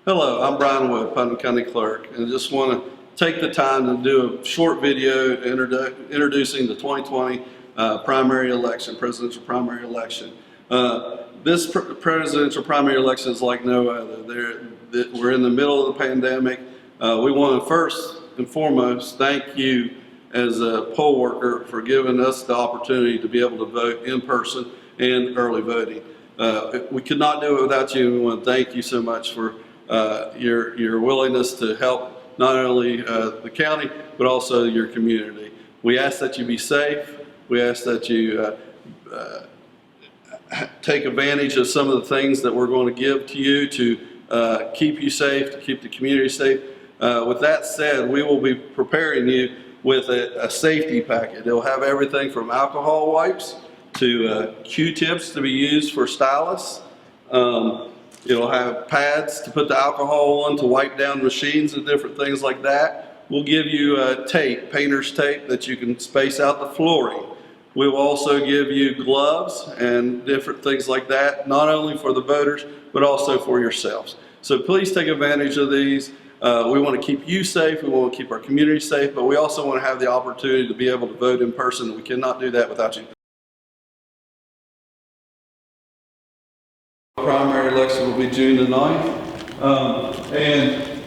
Hello, I'm Brian Wood, Putnam County Clerk, and I just want to take the time to do a short video introducing the 2020 presidential primary election. This presidential primary election is like no other. We're in the middle of the pandemic. We want to first and foremost thank you as a poll worker for giving us the opportunity to be able to vote in person and early voting. We could not do it without you. We want to thank you so much for your willingness to help not only the county but also your community. We ask that you be safe. We ask that you take advantage of some of the things that we're going to give to you to keep you safe, to keep the community safe. With that said, we will be preparing you with a safety packet. It'll have everything from alcohol wipes to Q-tips to be used for stylists. It'll have pads to put the alcohol on to wipe down machines and different things like that. We'll give you tape, painter's tape, that you can space out the flooring. We will also give you gloves and different things like that, not only for the voters, but also for yourselves. So please take advantage of these. We want to keep you safe, we want to keep our community safe, but we also want to have the opportunity to be able to vote in person. We cannot do that without you. Primary election will be June the 9th, and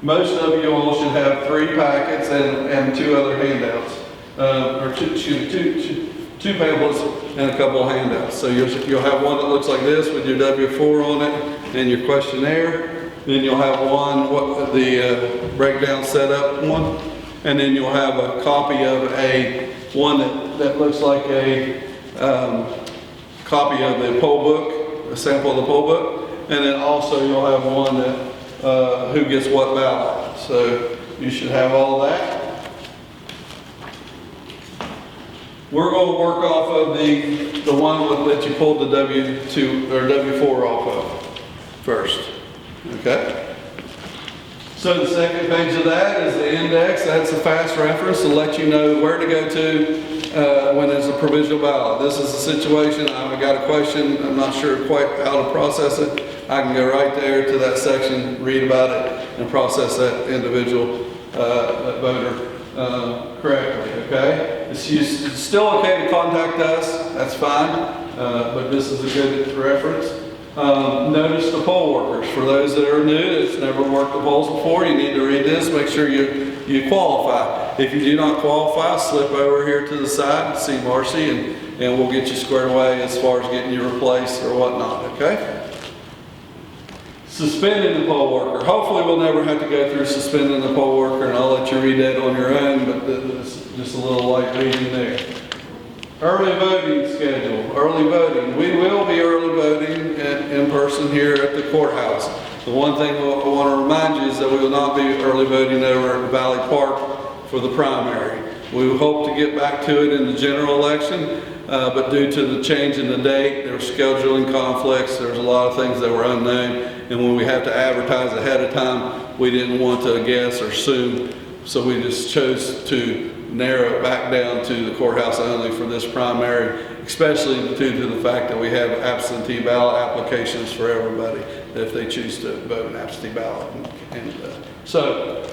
most of you all should have 3 packets and 2 other handouts, or two pamphlets and a couple of handouts. So you'll have one that looks like this with your W-4 on it and your questionnaire. Then you'll have the breakdown setup one, and then you'll have a copy of one that looks like a copy of the poll book. A sample of the poll book, and then also you'll have one that who gets what ballot. So you should have all of that. We're going to work off of the one that you pulled the W2 or W4 off of first. Okay. So the second page of that is the index. That's a fast reference to let you know where to go to when there's a provisional ballot. This is a situation, I've got a question, I'm not sure quite how to process it. I can go right there to that section, read about it, and process that individual that voter correctly, okay? It's still okay to contact us, that's fine, but this is a good reference. Notice the poll workers. For those that are new, that's never worked the polls before, you need to read this, make sure you qualify. If you do not qualify, slip over here to the side and see Marcy, and we'll get you squared away as far as getting you replaced or whatnot, okay? Suspending the poll worker. Hopefully we'll never have to go through suspending the poll worker, and I'll let you read that on your own, but just a little light reading there. Early voting schedule. Early voting. We will be early voting in person here at the courthouse. The one thing I want to remind you is that we will not be early voting over at Valley Park for the primary. We hope to get back to it in the general election, but due to the change in the date, there were scheduling conflicts, there's a lot of things that were unknown, and when we have to advertise ahead of time, we didn't want to guess or assume, so we just chose to narrow it back down to the courthouse only for this primary, especially due to the fact that we have absentee ballot applications for everybody if they choose to vote an absentee ballot. So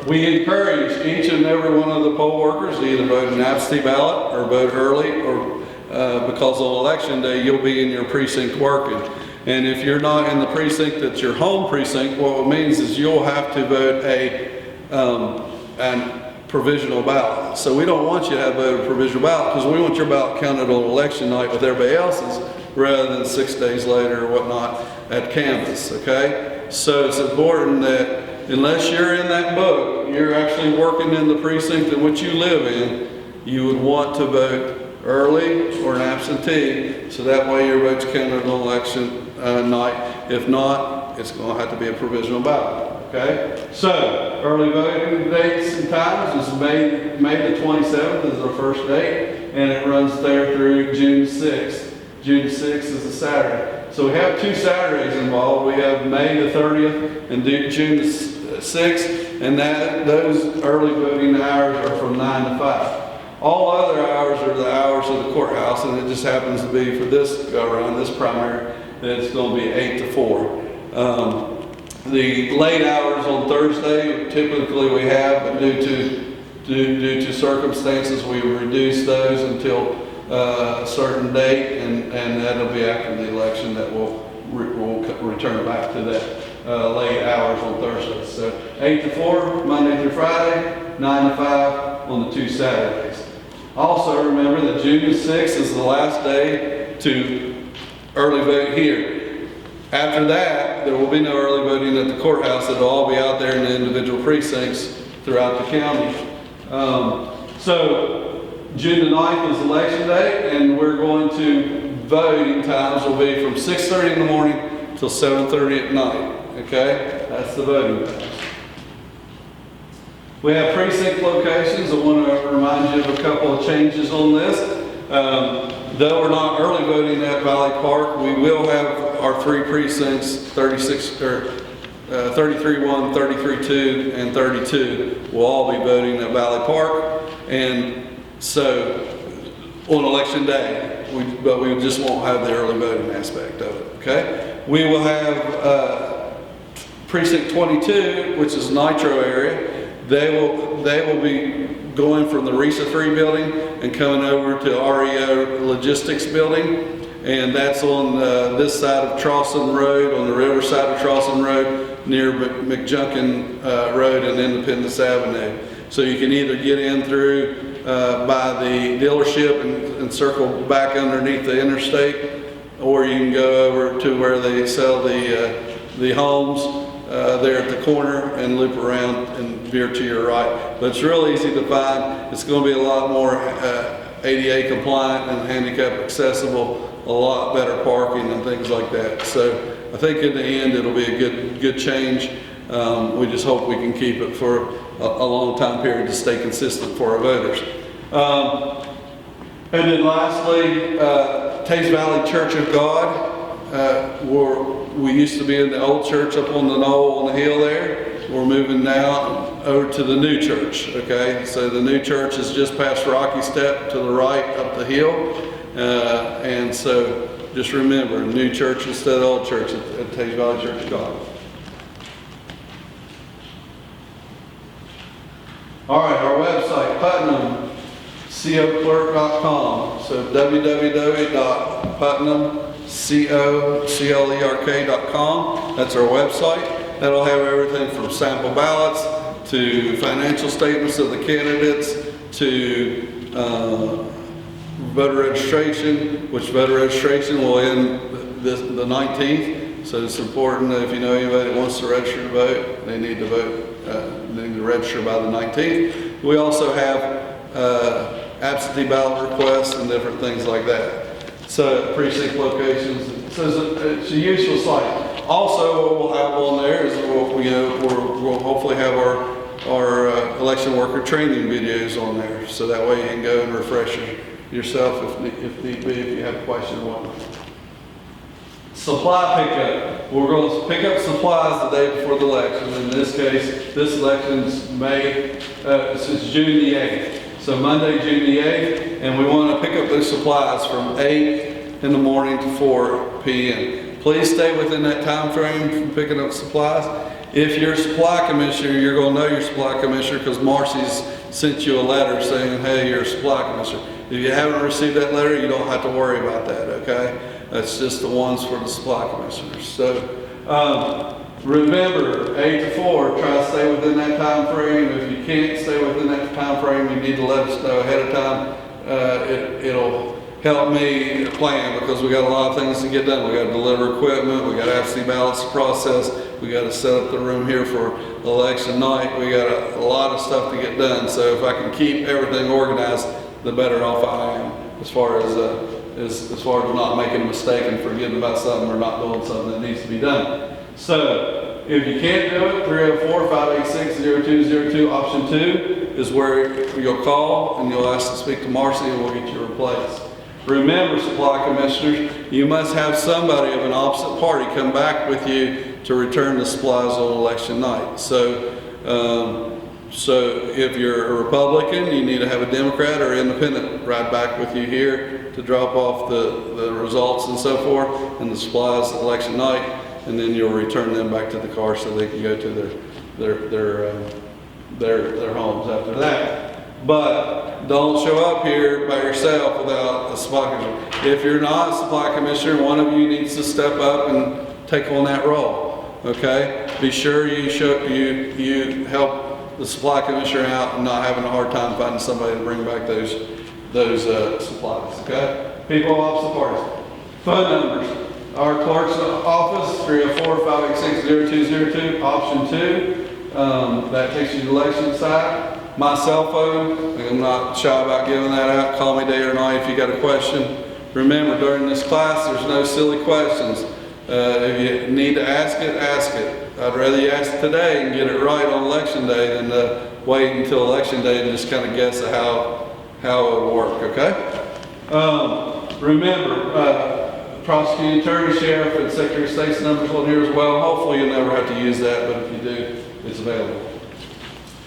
we encourage each and every one of the poll workers to either vote an absentee ballot or vote early, or because on election day you'll be in your precinct working. And if you're not in the precinct that's your home precinct, what it means is you'll have to vote an provisional ballot. So we don't want you to have voted a provisional ballot because we want your ballot counted on election night with everybody else's rather than 6 days later or whatnot at canvass, okay? So it's important that unless you're in that book, you're actually working in the precinct in which you live in, you would want to vote early or an absentee, so that way your vote's counted on election night. If not, it's going to have to be a provisional ballot. Okay, so early voting dates and times is May the 27th is our first date, and it runs there through June 6th. June 6th is a Saturday. So we have 2 Saturdays involved. We have May the 30th and June 6th, and those early voting hours are from 9 to 5. All other hours are the hours of the courthouse, and it just happens to be for this go around, this primary, that it's going to be 8 to 4. The late hours on Thursday, typically we have, but due to circumstances, we reduce those until a certain date, and that'll be after the election that we'll return back to that late hours on Thursday. So 8 to 4, Monday through Friday, 9 to 5 on the 2 Saturdays. Also remember that June 6th is the last day to early vote here. After that, there will be no early voting at the courthouse. It'll all be out there in the individual precincts throughout the county. So June the 9th is election day, and we're going to, voting times will be from 6:30 in the morning till 7:30 at night. Okay, that's the voting times. We have precinct locations. I want to remind you of a couple of changes on this. Though we're not early voting at Valley Park, we will have our 3 precincts, 33-1, 33-2, and 32 will all be voting at Valley Park. And so on election day, but we just won't have the early voting aspect of it, okay? We will have precinct 22, which is Nitro area. They will be going from the RESA 3 building and coming over to REO Logistics building. And that's on this side of Charleston Road, on the river side of Charleston Road, near McJunkin Road and Independence Avenue. So you can either get in through by the dealership and circle back underneath the interstate, or you can go over to where they sell the homes there at the corner and loop around and veer to your right. But it's real easy to find. It's going to be a lot more ADA compliant and handicap accessible, a lot better parking and things like that. So I think in the end it'll be a good change. We just hope we can keep it for a long time period to stay consistent for our voters. And then lastly, Tays Valley Church of God. We used to be in the old church up on the knoll on the hill there. We're moving now over to the new church, okay? So the new church is just past Rocky Step to the right up the hill. And so just remember, new church instead of old church at Tays Valley Church of God. All right, our website, Putnam, clerk.com. So www.putnamclerk.com. That's our website. That'll have everything from sample ballots to financial statements of the candidates to voter registration, which voter registration will end the 19th. So it's important that if you know anybody that wants to register to vote, they need to vote. They need to register by the 19th. We also have absentee ballot requests and different things like that. So precinct locations. So it's a useful site. Also, what we'll have on there is we'll hopefully have our election worker training videos on there. So that way you can go and refresh yourself if need be, if you have a question or whatnot. Supply pickup. We're going to pick up supplies the day before the election. In this case, this election's since June the 8th. So Monday, June the 8th, and we want to pick up those supplies from 8 in the morning to 4 p.m. Please stay within that time frame for picking up supplies. If you're a supply commissioner, you're going to know your supply commissioner because Marcy's sent you a letter saying, hey, you're a supply commissioner. If you haven't received that letter, you don't have to worry about that, okay? That's just the ones for the supply commissioners. So remember, 8 to 4, try to stay within that time frame. If you can't stay within that time frame, you need to let us know ahead of time. It'll help me plan because we got a lot of things to get done. We got to deliver equipment, we got absentee ballots to process, we got to set up the room here for election night. We got a lot of stuff to get done. So if I can keep everything organized, the better off I am as far as not making a mistake and forgetting about something or not doing something that needs to be done. So if you can't do it, 304-586-0202, option 2 is where you'll call and you'll ask to speak to Marcy and we'll get you replaced. Remember, supply commissioners, you must have somebody of an opposite party come back with you to return the supplies on election night. So if you're a Republican, you need to have a Democrat or independent ride back with you here to drop off the results and so forth and the supplies election night. and then you'll return them back to the car so they can go to their homes after that. But don't show up here by yourself without a supply commissioner. If you're not a supply commissioner, one of you needs to step up and take on that role. Okay? Be sure you help the supply commissioner out and not having a hard time finding somebody to bring back those supplies. Okay? People office parties. Phone numbers. Our clerk's office, 304-586-0202, option 2. That takes you to the election side. My cell phone, I'm not shy about giving that out. Call me day or night if you got a question. Remember, during this class, there's no silly questions. If you need to ask it, ask it. I'd rather you ask today and get it right on election day than wait until election day and just kind of guess at how it will work, okay? Remember, prosecuting attorney, sheriff, and secretary of state's numbers on here as well. Hopefully you'll never have to use that, but if you do, it's available.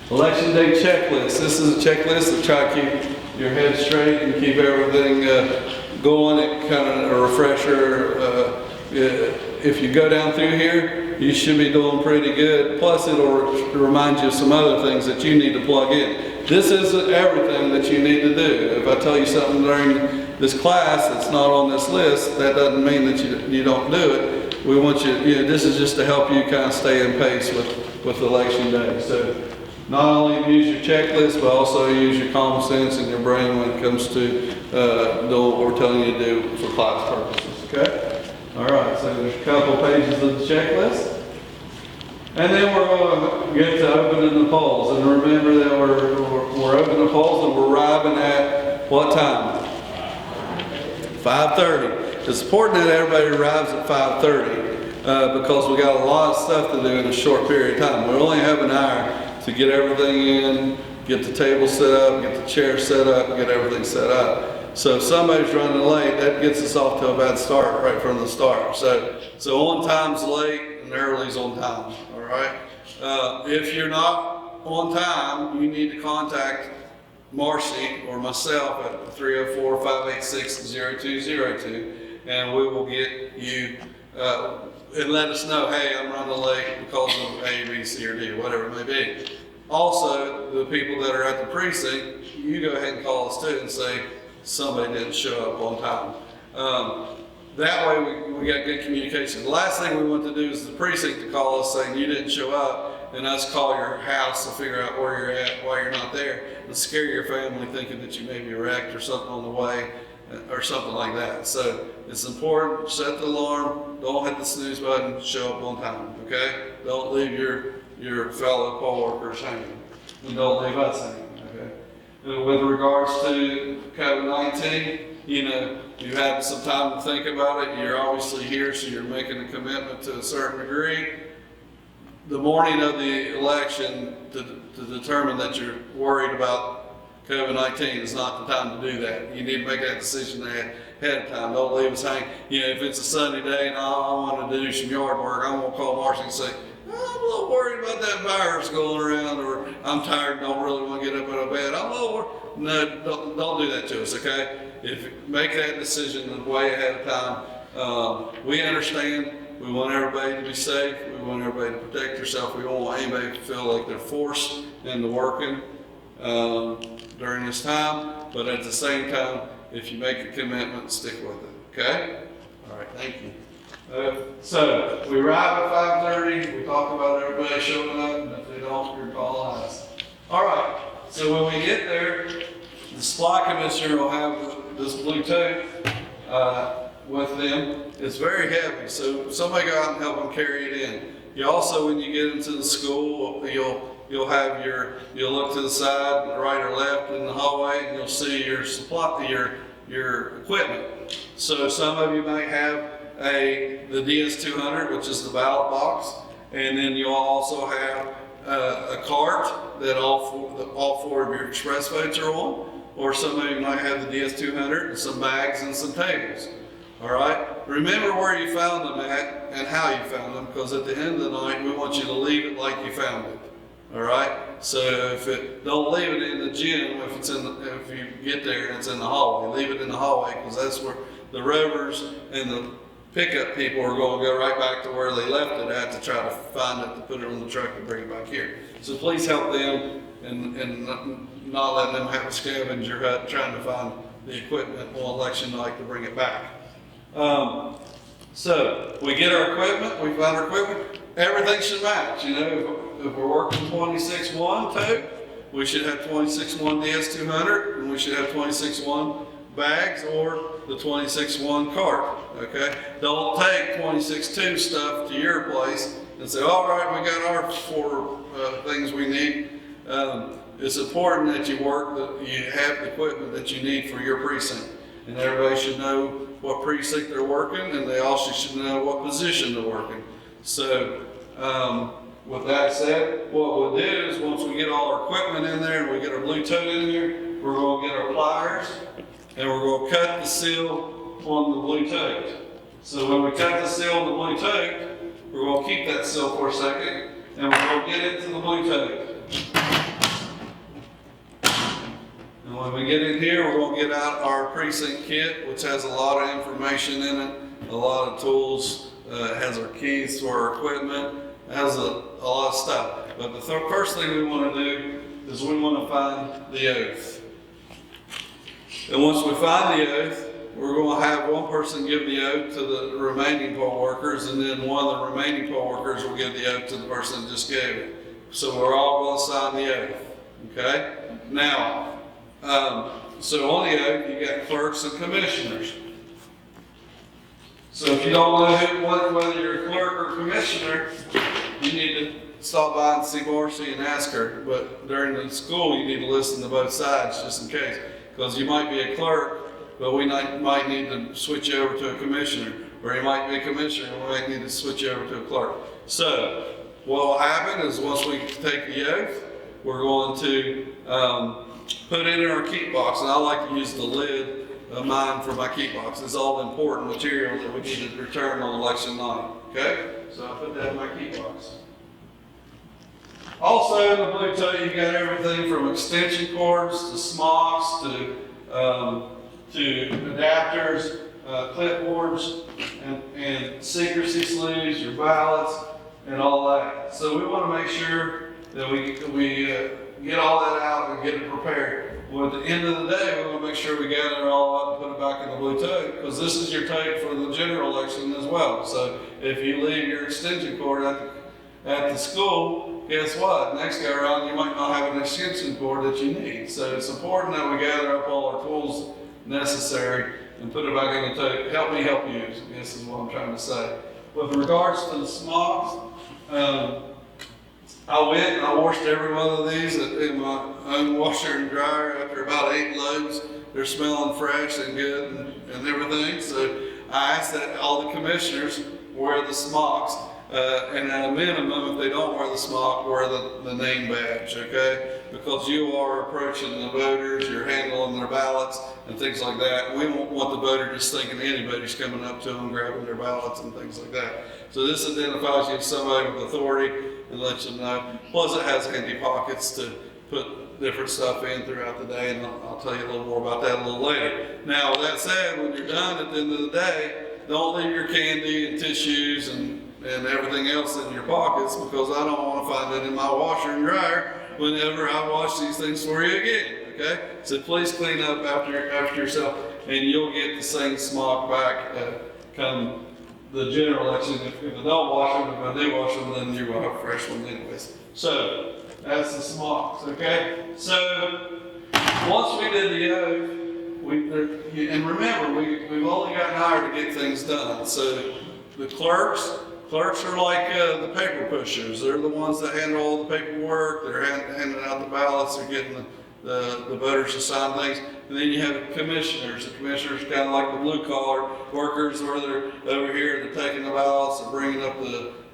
Election day checklist. This is a checklist to try to keep your head straight and keep everything going. It kind of a refresher. If you go down through here, you should be doing pretty good. Plus, it'll remind you of some other things that you need to plug in. This isn't everything that you need to do. If I tell you something during this class that's not on this list, that doesn't mean that you don't do it. We want you, this is just to help you kind of stay in pace with election day. So not only use your checklist, but also use your common sense and your brain when it comes to doing what we're telling you to do for class purposes, okay? All right, so there's a couple pages of the checklist. And then we're going to get to opening the polls. And remember that we're opening the polls and we're arriving at what time? 5:30. It's important that everybody arrives at 5:30 because we got a lot of stuff to do in a short period of time. We only have an hour to get everything in, get the table set up, get the chair set up, get everything set up. So if somebody's running late, that gets us off to a bad start right from the start. So on time's late and early's on time, all right? If you're not on time, you need to contact Marcy or myself at 304-586-0202, and we will get you, and let us know, hey, I'm running late because of A, B, C, or D, whatever it may be. Also, the people that are at the precinct, you go ahead and call us too and say, somebody didn't show up on time. That way we got good communication. The last thing we want to do is the precinct to call us saying you didn't show up and us call your house to figure out where you're at, why you're not there, and scare your family thinking that you may be wrecked or something on the way or something like that. So it's important, set the alarm, don't hit the snooze button, show up on time, okay? Don't leave your fellow co-workers hanging, and don't leave us hanging. With regards to COVID-19, you've had some time to think about it. You're obviously here, so you're making a commitment to a certain degree. The morning of the election, to determine that you're worried about COVID-19 is not the time to do that. You need to make that decision ahead of time. Don't leave us hanging. If it's a sunny day and I want to do some yard work, I'm going to call Marcy and say, I'm a little worried about that virus going around, or I'm tired and don't really want to get up out of bed. I'm a little worried. No, don't do that to us, okay? Make that decision way ahead of time. We understand. We want everybody to be safe. We want everybody to protect themselves. We don't want anybody to feel like they're forced into working during this time. But at the same time, if you make a commitment, stick with it, okay? All right, thank you. So we arrive at 5:30. We talk about everybody showing up, and if they don't, you're calling us. All right. So when we get there, the supply commissioner will have this blue tote with them. It's very heavy, so somebody go out and help them carry it in. You also, when you get into the school, you'll have you'll look to the side, right or left in the hallway, and you'll see your your equipment. So some of you might have the DS200, which is the ballot box, and then you'll also have a cart that all four of your express votes are on, or some of you might have the DS200 and some bags and some tables. All right. Remember where you found them at and how you found them, because at the end of the night we want you to leave it like you found it. All right. So don't leave it in the gym if if you get there and it's in the hallway. Leave it in the hallway, because that's where the rovers and pickup people are gonna go right back to where they left it at to try to find it, to put it on the truck and bring it back here. So please help them and not letting them have a scavenger hunt trying to find the equipment on election night to bring it back. So we get our equipment, we find our equipment, everything should match. You know, if we're working 26-1 tote, we should have 26-1 DS200, and we should have 26-1 bags or the 26-1 cart. Okay, don't take 26-2 stuff to your place and say, all right, we got our 4 things we need. It's important that you have the equipment that you need for your precinct, and everybody should know what precinct they're working, and they also should know what position they're working. So with that said, what we'll do is once we get all our equipment in there and we get our blue tote in there, we're going to get our pliers and we're going to cut the seal on the blue tote. So when we cut the seal on the blue tote, we're going to keep that seal for a second and we're going to get into the blue tote. And when we get in here, we're going to get out our precinct kit, which has a lot of information in it, a lot of tools. It has our keys to our equipment. It has a lot of stuff. But the first thing we want to do is we want to find the oath. And once we find the oath, we're going to have one person give the oath to the remaining poll workers, and then one of the remaining poll workers will give the oath to the person that just gave it. So we're all going to sign the oath. Okay? Now, so on the oath, you got clerks and commissioners. So if you don't know whether you're a clerk or commissioner, you need to stop by and see Marcy and ask her. But during the school, you need to listen to both sides just in case. Because you might be a clerk, but we might need to switch over to a commissioner. Or you might be a commissioner, and we might need to switch over to a clerk. So what will happen is once we take the oath, we're going to put it in our keep box. And I like to use the lid of mine for my keep box. It's all important material that we need to return on election night. Okay? So I put that in my keep box. Also in the blue tote, you got everything from extension cords to smocks to adapters, clipboards, and secrecy sleeves, your ballots, and all that. So we want to make sure that we get all that out and get it prepared. Well, at the end of the day, we want to make sure we gather it all up and put it back in the blue tote, because this is your tote for the general election as well. So if you leave your extension cord at the school, guess what? Next go around, you might not have an extension cord that you need. So it's important that we gather up all our tools necessary and put it back in the tote. Help me help you, this is what I'm trying to say. With regards to the smocks, I went and I washed every one of these in my own washer and dryer after about 8 loads. They're smelling fresh and good and everything. So I asked that all the commissioners wear the smocks. And at a minimum, if they don't wear the smock, wear the name badge, okay? Because you are approaching the voters, you're handling their ballots and things like that. We don't want the voter just thinking anybody's coming up to them, grabbing their ballots and things like that. So this identifies you as somebody with authority and lets you know. Plus it has handy pockets to put different stuff in throughout the day, and I'll tell you a little more about that a little later. Now, with that said, when you're done at the end of the day, don't leave your candy and tissues and everything else in your pockets, because I don't want to find it in my washer and dryer whenever I wash these things for you again, okay? So please clean up after yourself, and you'll get the same smock back come the general election. If I don't wash them, if I do wash them, then you will have fresh ones anyways. So that's the smocks, okay? So once we did the oath, and remember, we've only gotten hired to get things done. So the clerks are like the paper pushers. They're the ones that handle all the paperwork. They're handing out the ballots. They're getting the voters to sign things. And then you have commissioners. The commissioners kind of like the blue collar workers, where they're over here. They're taking the ballots. They're bringing up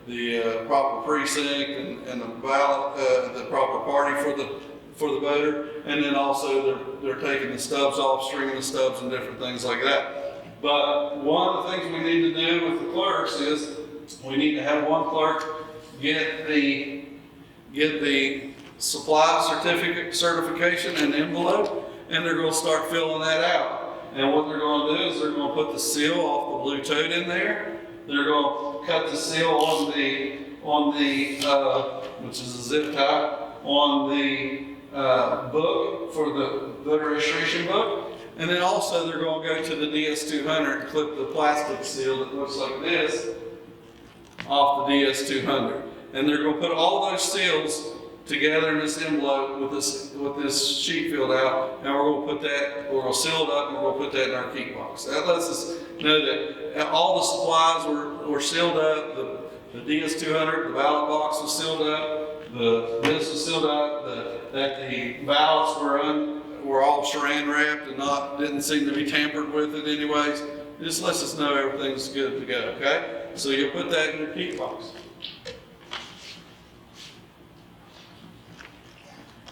the proper precinct and the ballot, the proper party for the voter. And then also they're taking the stubs off, stringing the stubs and different things like that. But one of the things we need to do with the clerks is we need to have one clerk get the supply certification and envelope, and they're going to start filling that out. And what they're going to do is they're going to put the seal off the blue tote in there. They're going to cut the seal on the which is a zip tie, on the book for the voter registration book. And then also they're going to go to the DS200 and clip the plastic seal that looks like this off the DS200. And they're going to put all those seals together in this envelope with this sheet filled out, and we're going to seal it up, and we're going to put that in our keep box. That lets us know that all the supplies were sealed up. The DS200, the ballot box was sealed up. This was sealed up. That the ballots were all saran wrapped and didn't seem to be tampered with it anyways. It just lets us know everything's good to go. Okay, so you'll put that in your keep box.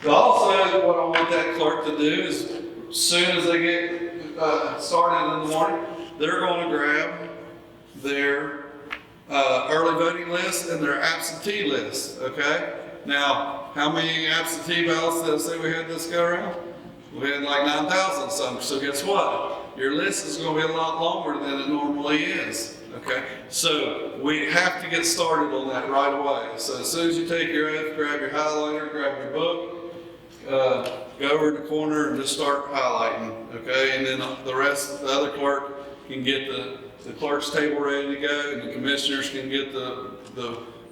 Also, what I want that clerk to do is, as soon as they get started in the morning, they're going to grab their early voting list and their absentee list, okay? Now, how many absentee ballots did I say we had this go around? We had like 9,000 something, so guess what? Your list is going to be a lot longer than it normally is, okay? So, we have to get started on that right away. So, as soon as you take your oath, grab your highlighter, grab your book, go over in the corner and just start highlighting, okay? And then the other clerk can get the clerk's table ready to go, and the commissioners can get the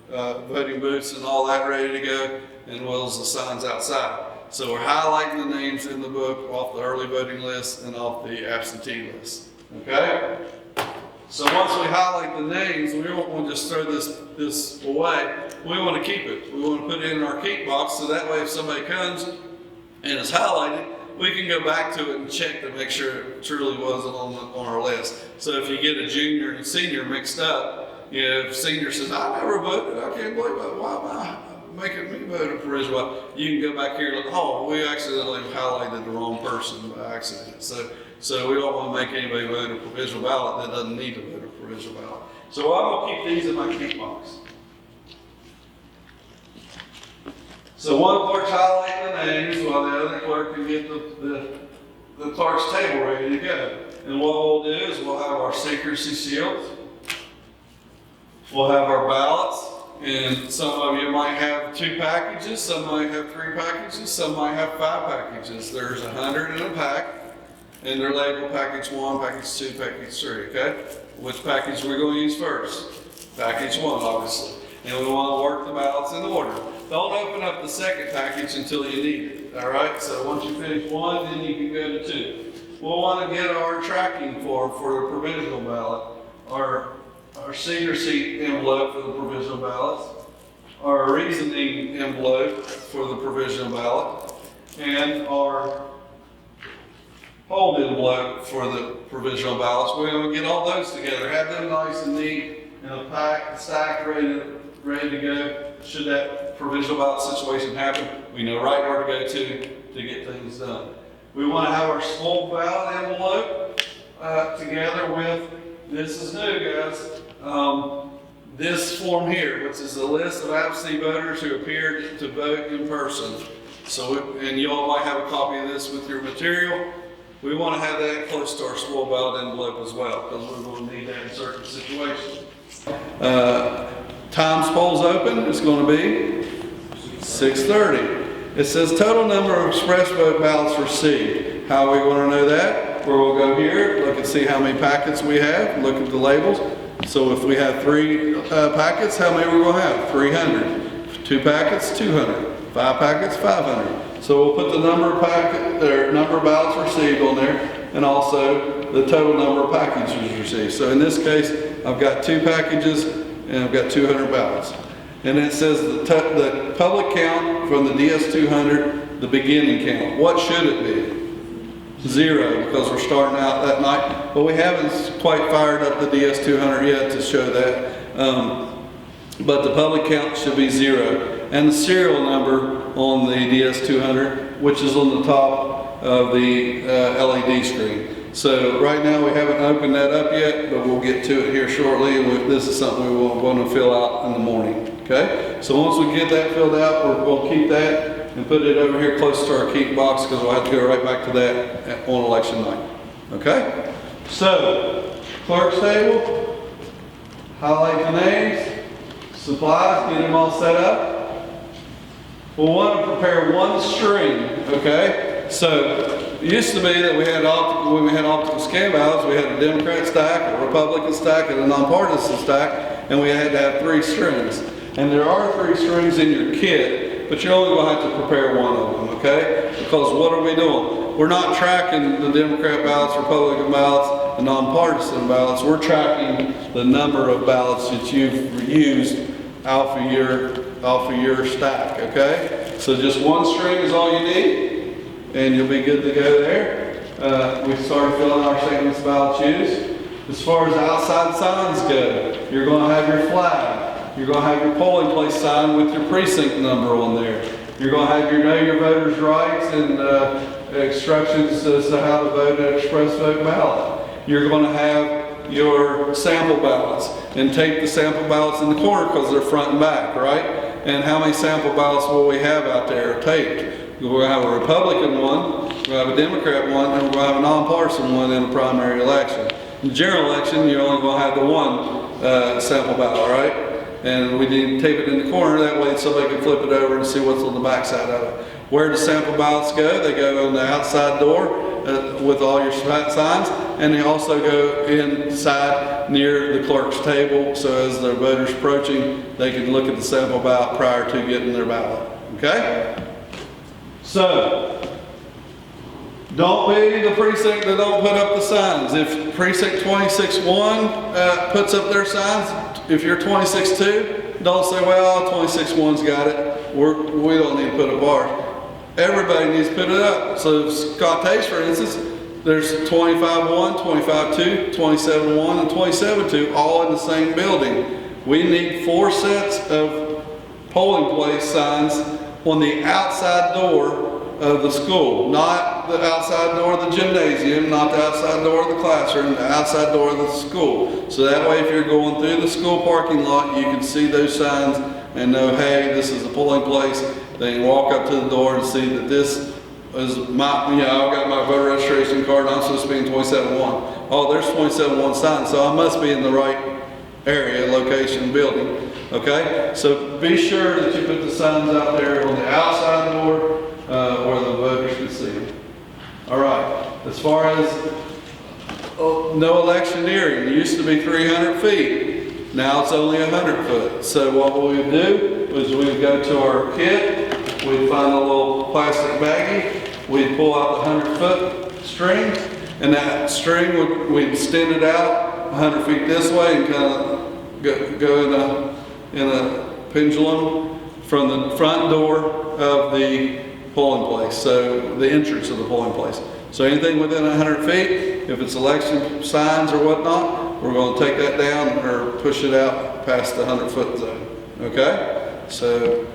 voting booths and all that ready to go, as well as the signs outside. So we're highlighting the names in the book off the early voting list and off the absentee list, okay? So once we highlight the names, we don't want to just throw this away. We want to keep it. We want to put it in our keep box, so that way if somebody comes and it's highlighted, we can go back to it and check to make sure it truly wasn't on our list. So if you get a junior and a senior mixed up, if senior says, I never voted, I can't believe it, why am I making me vote a provisional ballot? You can go back here and look, oh, we accidentally highlighted the wrong person by accident. So we don't want to make anybody vote a provisional ballot that doesn't need to vote a provisional ballot. So I'm going to keep these in my keep box. So one clerk's highlighting the names while the other clerk can get the clerk's table ready to go. And what we'll do is we'll have our secrecy shields. We'll have our ballots. And some of you might have 2 packages, some might have 3 packages, some might have 5 packages. There's 100 in a pack, and they're labeled package 1, package 2, package 3, okay? Which package we're going to use first? Package 1, obviously. And we want to work the ballots in order. Don't open up the second package until you need it, all right? So once you finish 1, then you can go to 2. We'll want to get our tracking form for the provisional ballot, our senior seat envelope for the provisional ballots, our reasoning envelope for the provisional ballot, and our hold envelope for the provisional ballots. We're going to get all those together, have them nice and neat in a pack, stacked, ready to go. Should that provisional ballot situation happen, we know right where to go to get things done. We want to have our full ballot envelope together with, this is new guys, this form here, which is a list of absentee voters who appeared to vote in person. So, and you all might have a copy of this with your material. We want to have that close to our full ballot envelope as well, because we're going to need that in certain situations. Times polls open is going to be 6:30. It says total number of express vote ballots received. How are we going to know that? We'll go here, look and see how many packets we have, look at the labels. So if we have 3 packets, how many are we going to have? 300. 2 packets, 200. 5 packets, 500. So we'll put the number of ballots received on there, and also the total number of packages received. So in this case, I've got 2 packages and I've got 200 ballots. And it says the public count from the DS200, the beginning count. What should it be? 0, because we're starting out that night. But we haven't quite fired up the DS200 yet to show that. But the public count should be 0. And the serial number on the DS200, which is on the top of the LED screen. So right now we haven't opened that up yet, but we'll get to it here shortly. This is something we want to fill out in the morning, okay? So once we get that filled out, we'll keep that and put it over here close to our keep box, because we'll have to go right back to that on election night, Okay? So, clerk's table, highlight the names, supplies, get them all set up. We'll want to prepare one string, okay? So, it used to be that when we had optical scan ballots, we had a Democrat stack, a Republican stack, and a nonpartisan stack, and we had to have 3 strings. And there are 3 strings in your kit, but you're only going to have to prepare one of them, okay? Because what are we doing? We're not tracking the Democrat ballots, Republican ballots, and nonpartisan ballots. We're tracking the number of ballots that you've used off of your stack, okay? So just one string is all you need, and you'll be good to go there. We started filling our statements of ballots used. As far as outside signs go, you're going to have your flag. You're going to have your polling place sign with your precinct number on there. You're going to have your know your voters' rights and instructions as to how to vote at express vote ballot. You're going to have your sample ballots, and tape the sample ballots in the corner because they're front and back, right? And how many sample ballots will we have out there taped? We're going to have a Republican one, we're going to have a Democrat one, and we're going to have a nonpartisan one in a primary election. In the general election, you're only going to have the one sample ballot, right? And we need to tape it in the corner, that way somebody can flip it over and see what's on the back side of it. Where do sample ballots go? They go on the outside door with all your signs, and they also go inside near the clerk's table, so as the voters approaching, they can look at the sample ballot prior to getting their ballot. Okay? So, don't be the precinct that don't put up the signs. If precinct 26-1 puts up their signs, if you're 26-2, don't say, well, 26-1's got it. We don't need to put up ours. Everybody needs to put it up. So Scott Tace, for instance, there's 25-1, 25-2, 27-1, and 27-2 all in the same building. We need 4 sets of polling place signs on the outside door of the school, not the outside door of the gymnasium, not the outside door of the classroom, the outside door of the school. So that way if you're going through the school parking lot, you can see those signs and know, hey, this is the polling place. They can walk up to the door and see that this is my, I've got my voter registration card and I'm supposed to be in 27-1. Oh, there's 27-1 signs, so I must be in the right area, location, building. Okay? So be sure that you put the signs out there on the outside door where the voters can see them. All right. As far as no electioneering, it used to be 300 feet. Now it's only 100 foot. So what we would do is we would go to our kit, we'd find a little plastic baggie, we'd pull out the 100-foot string, and that string we'd extend it out 100 feet this way and kind of go in a pendulum from the front door of the polling place, so the entrance of the polling place. So anything within 100 feet, if it's election signs or whatnot, we're going to take that down or push it out past the 100-foot zone. Okay? So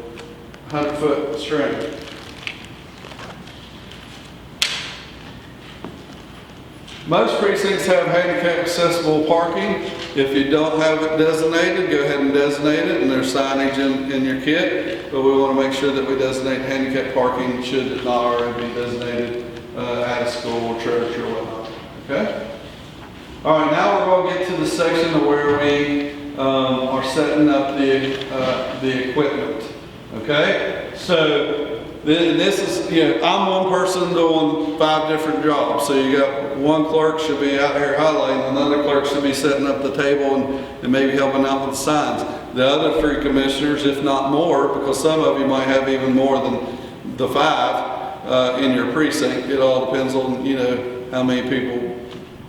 100-foot string. Most precincts have handicap accessible parking. If you don't have it designated, go ahead and designate it, and there's signage in your kit. But we want to make sure that we designate handicap parking should it not already be designated at a school or church or whatnot. Okay? All right, now we're going to get to the section of where we are setting up the equipment. Okay? So this is, I'm one person doing 5 different jobs. So you got one clerk should be out here highlighting, another clerk should be setting up the table and maybe helping out with the signs. The other 3 commissioners, if not more, because some of you might have even more than the 5 in your precinct. It all depends on, how many people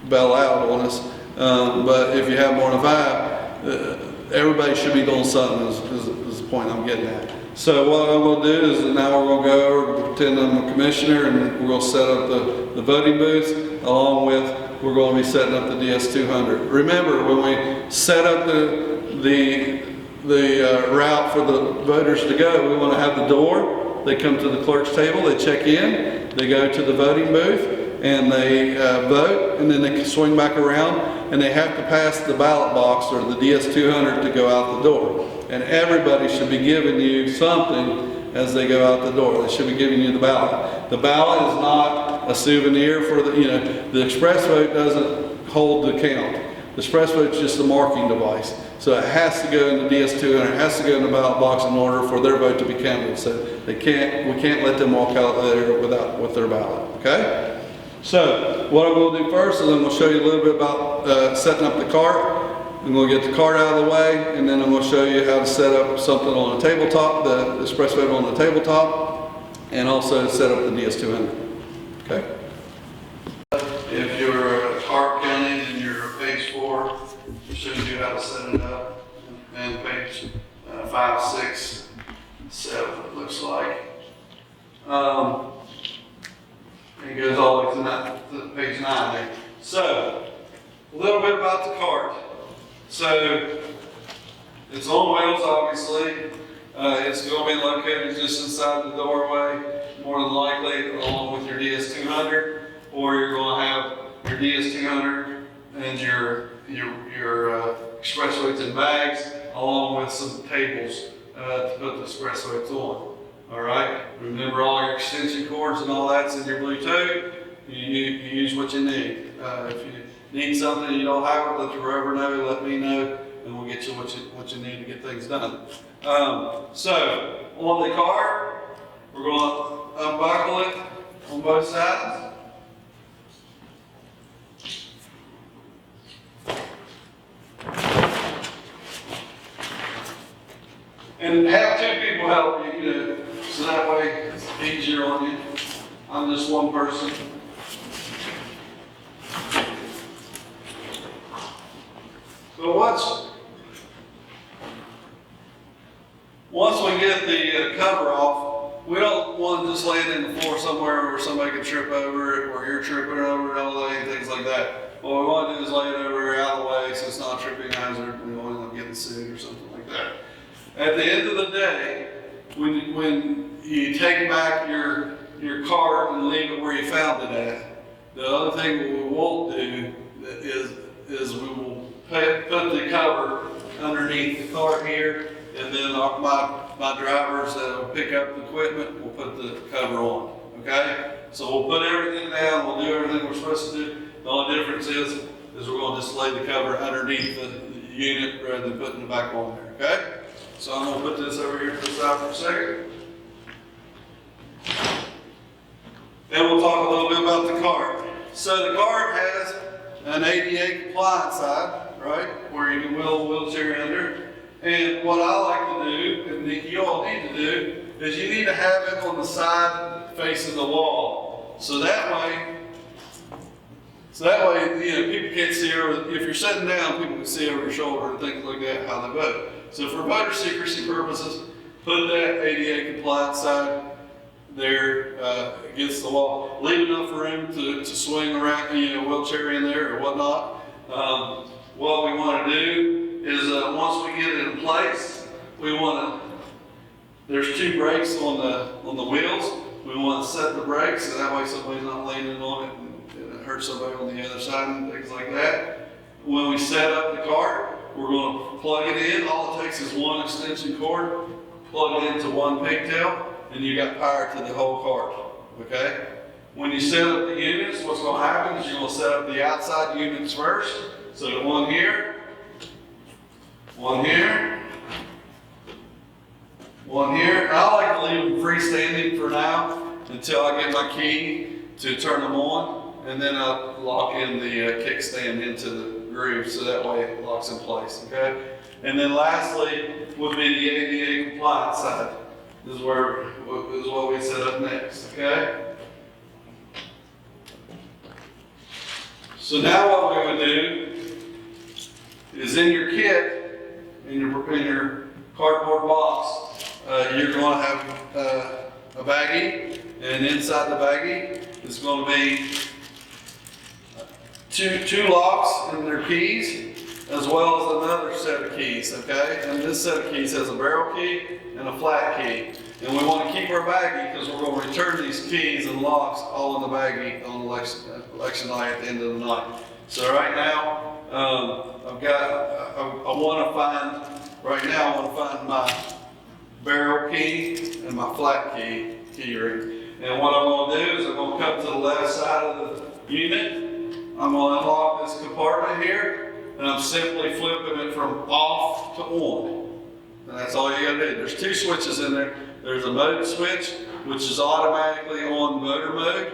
bail out on us. But if you have more than 5, everybody should be doing something is the point I'm getting at. So what I'm going to do is now we're going to go over, pretend I'm a commissioner, and we're going to set up the voting booths, along with we're going to be setting up the DS200. Remember, when we set up the route for the voters to go, we want to have the door. They come to the clerk's table, they check in, they go to the voting booth, and they vote, and then they can swing back around, and they have to pass the ballot box or the DS200 to go out the door. And everybody should be giving you something as they go out the door. They should be giving you the ballot. The ballot is not a souvenir for the express vote doesn't hold the count. The express vote is just a marking device. So it has to go in the DS200, it has to go in the ballot box in order for their vote to be counted. So we can't let them walk out there with their ballot, okay? So what I'm going to do first is I'm going to show you a little bit about setting up the cart. I'm going to get the cart out of the way, and then I'm going to show you how to set up something on the tabletop, the express vote on the tabletop, and also set up the DS200. Okay? If you're cart counting and you're page 4, it shows you how to set it up. And page 5, 6, 7, it looks like. It goes all the way to page 9 there. So, a little bit about the cart. So, it's on wheels, obviously. It's going to be located just inside the doorway, more than likely, along with your DS200, or you're going to have your DS200 and your express votes in bags, along with some tables to put the express votes on. All right. Remember, all your extension cords and all that's in your Bluetooth. You use what you need. If you need something you don't have it, let your rover know, let me know, and we'll get you what you need to get things done. So on the cart, we're going to unbuckle it on both sides. And have 2 people help you, so that way it's easier on you. I'm just one person. So once we get the cover off, we don't want to just lay it in the floor somewhere where somebody can trip over it, or you're tripping over it all day and things like that. What we want to do is lay it over here out of the way so it's not a tripping hazard and we don't end up getting sued or something like that. At the end of the day, when you take back your cart and leave it where you found it at, the other thing we won't do is we will put the cover underneath the cart here, and then my drivers that will pick up the equipment will put the cover on. Okay? So we'll put everything down, we'll do everything we're supposed to do. The only difference is we're going to just lay the cover underneath the unit rather than putting it back on there. Okay? So I'm going to put this over here to the side for a second. Then we'll talk a little bit about the cart. So the cart has an ADA compliant side, right, where you can wheel a wheelchair under. And what I like to do, and that you all need to do, is you need to have it on the side facing the wall. So that way, people can't see over. If you're sitting down, people can see over your shoulder and things like that, how they vote. So for voter secrecy purposes, put that ADA compliant side there against the wall. Leave enough room to swing around, wheelchair in there or whatnot. What we want to do is once we get it in place, there's 2 brakes on the wheels. We want to set the brakes so that way somebody's not leaning on it and it hurts somebody on the other side and things like that. When we set up the cart, we're going to plug it in. All it takes is 1 extension cord, plug it into 1 pigtail, and you got power to the whole cart. Okay? When you set up the units, what's going to happen is you're going to set up the outside units first. So 1 here, 1 here, 1 here. And I like to leave them freestanding for now until I get my key to turn them on, and then I'll lock in the kickstand into the groove so that way it locks in place. Okay? And then lastly would be the ADA compliant side. This is what we set up next. Okay? So now what we would do is in your kit, in your cardboard box, you're going to have a baggie, and inside the baggie is going to be two locks and their keys, as well as another set of keys. Okay, and this set of keys has a barrel key and a flat key, and we want to keep our baggie because we're going to return these keys and locks all in the baggie on election night at the end of the night. So right now, I want to find my barrel key and my flat key ring. And what I'm gonna do is I'm gonna come to the left side of the unit. I'm gonna unlock this compartment here, and I'm simply flipping it from off to on. And that's all you gotta do. There's two switches in there. There's a mode switch, which is automatically on motor mode,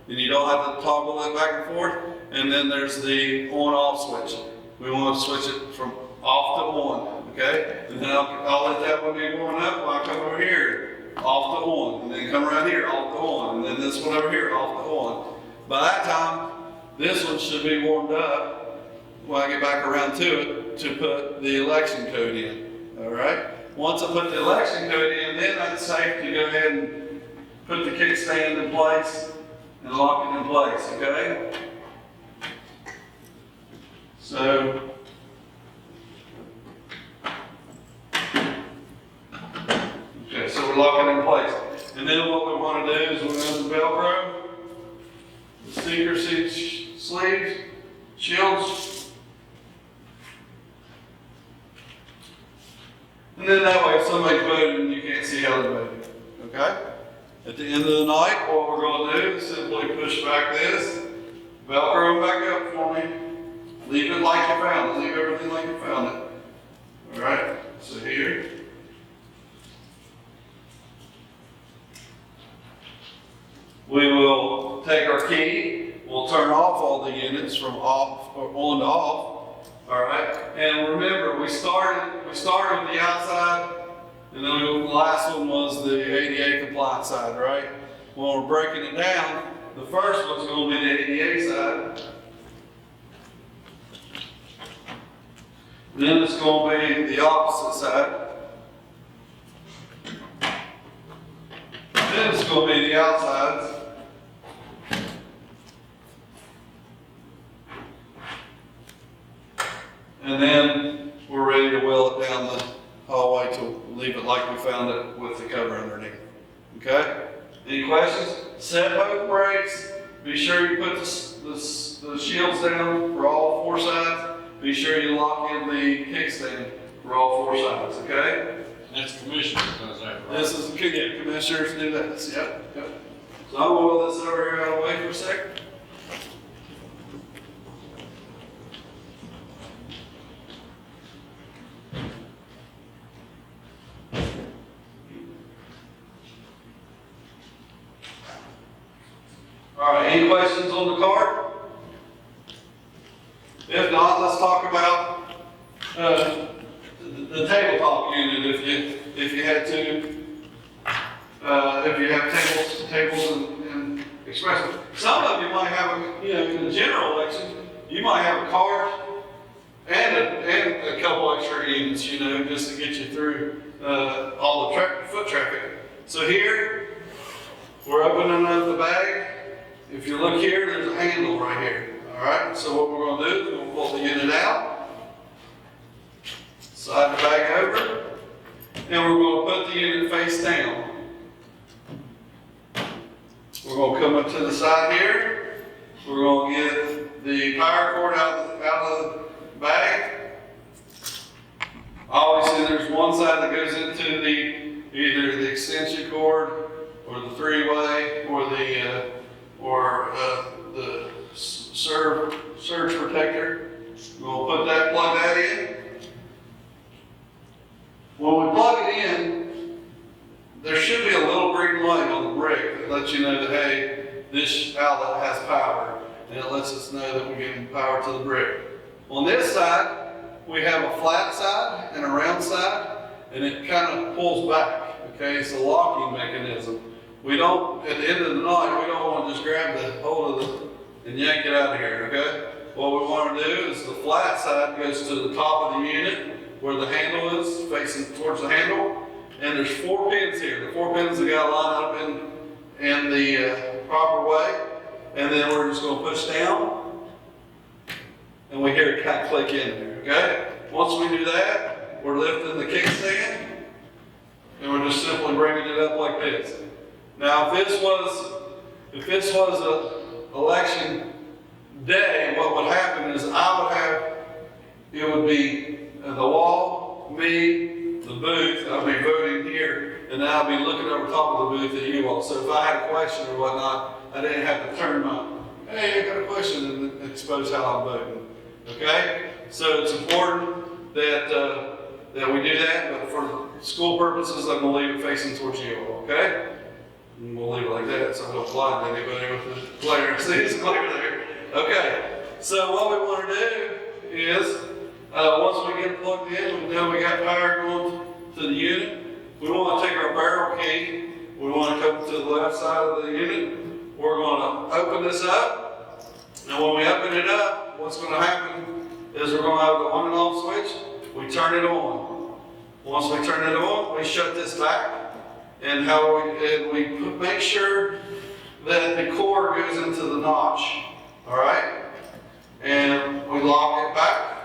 and you don't have to toggle it back and forth. And then there's the on-off switch. We want to switch it from off to on, okay? And then I'll let that one be warming up while I come over here, off to on, and then come around here, off to on, and then this one over here, off to on. By that time, this one should be warmed up when I get back around to it to put the election code in, all right? Once I put the election code in, then it's safe to go ahead and put the kickstand in place and lock it in place, okay? So, okay, so we're locking in place. And then what we want to do is we're going to Velcro, the sticker sleeves, shields. And then that way if somebody's voting, you can't see how they're voting, okay? At the end of the night, what we're going to do is simply push back this, Velcro them back up for me. Leave it like you found it. Leave everything like you found it. All right, so here. We will take our key. We'll turn off all the units from off or on to off. All right, and remember we started with the outside, and then the last one was the ADA compliant side, right? When we're breaking it down, the first one's going to be the ADA side. Then it's going to be the opposite side. Then it's going to be the outsides. And then we're ready to wheel it down the hallway to leave it like we found it with the cover underneath. Okay? Any questions? Set both brakes. Be sure you put the shields down for all four sides. Be sure you lock in the kickstand for all four sides, okay? That's commissioner does that, right? This is, yeah, commissioners do this, yep. So I'm gonna wheel this over here out of the way for a second. All right, any questions on the card? If not, let's talk about the tabletop unit. If you had to, if you have tables and express. Some of you might have in the general election, you might have a cart and a couple extra units, just to get you through all the foot traffic. So here, we're opening up the bag. If you look here, there's a handle right here. All right, so what we're going to do is we're going to pull the unit out, slide the bag over, and we're going to put the unit face down. We're going to come up to the side here. We're going to get the power cord out of the bag. Obviously, there's one side that goes into either the extension cord or the three-way or the surge protector. We'll plug that in. When we plug it in, there should be a little green light on the brick that lets you know that, hey, this outlet has power, and it lets us know that we're getting power to the brick. On this side, we have a flat side and a round side, and it kind of pulls back, okay? It's a locking mechanism. We don't, at the end of the night, we don't want to just grab the hold of and yank it out of here, okay? What we want to do is the flat side goes to the top of the unit where the handle is, facing towards the handle. And there's 4 pins here. The 4 pins have got to line up in the proper way. And then we're just going to push down. And we hear it kind of click in there, okay? Once we do that, we're lifting the kickstand. And we're just simply bringing it up like this. Now, if this was an election day, what would happen is it would be the wall, me, the booth, I'll be voting here, and then I'll be looking over top of the booth at you all. So if I had a question or whatnot, I didn't have to turn my, hey, I got a question, and expose how I'm voting. Okay? So it's important that that we do that, but for school purposes, I'm gonna leave it facing towards you all, okay? And we'll leave it like that, so I don't blind anybody with the glare. See, it's clear there. Okay, so what we wanna do is, once we get plugged in, we know we got power going to the unit. We wanna take our barrel key, we wanna come to the left side of the unit. We're gonna open this up, and when we open it up, what's gonna happen is we're gonna have the on and off switch. We turn it on. Once we turn it on, we shut this back, and make sure that the cord goes into the notch. All right, and we lock it back.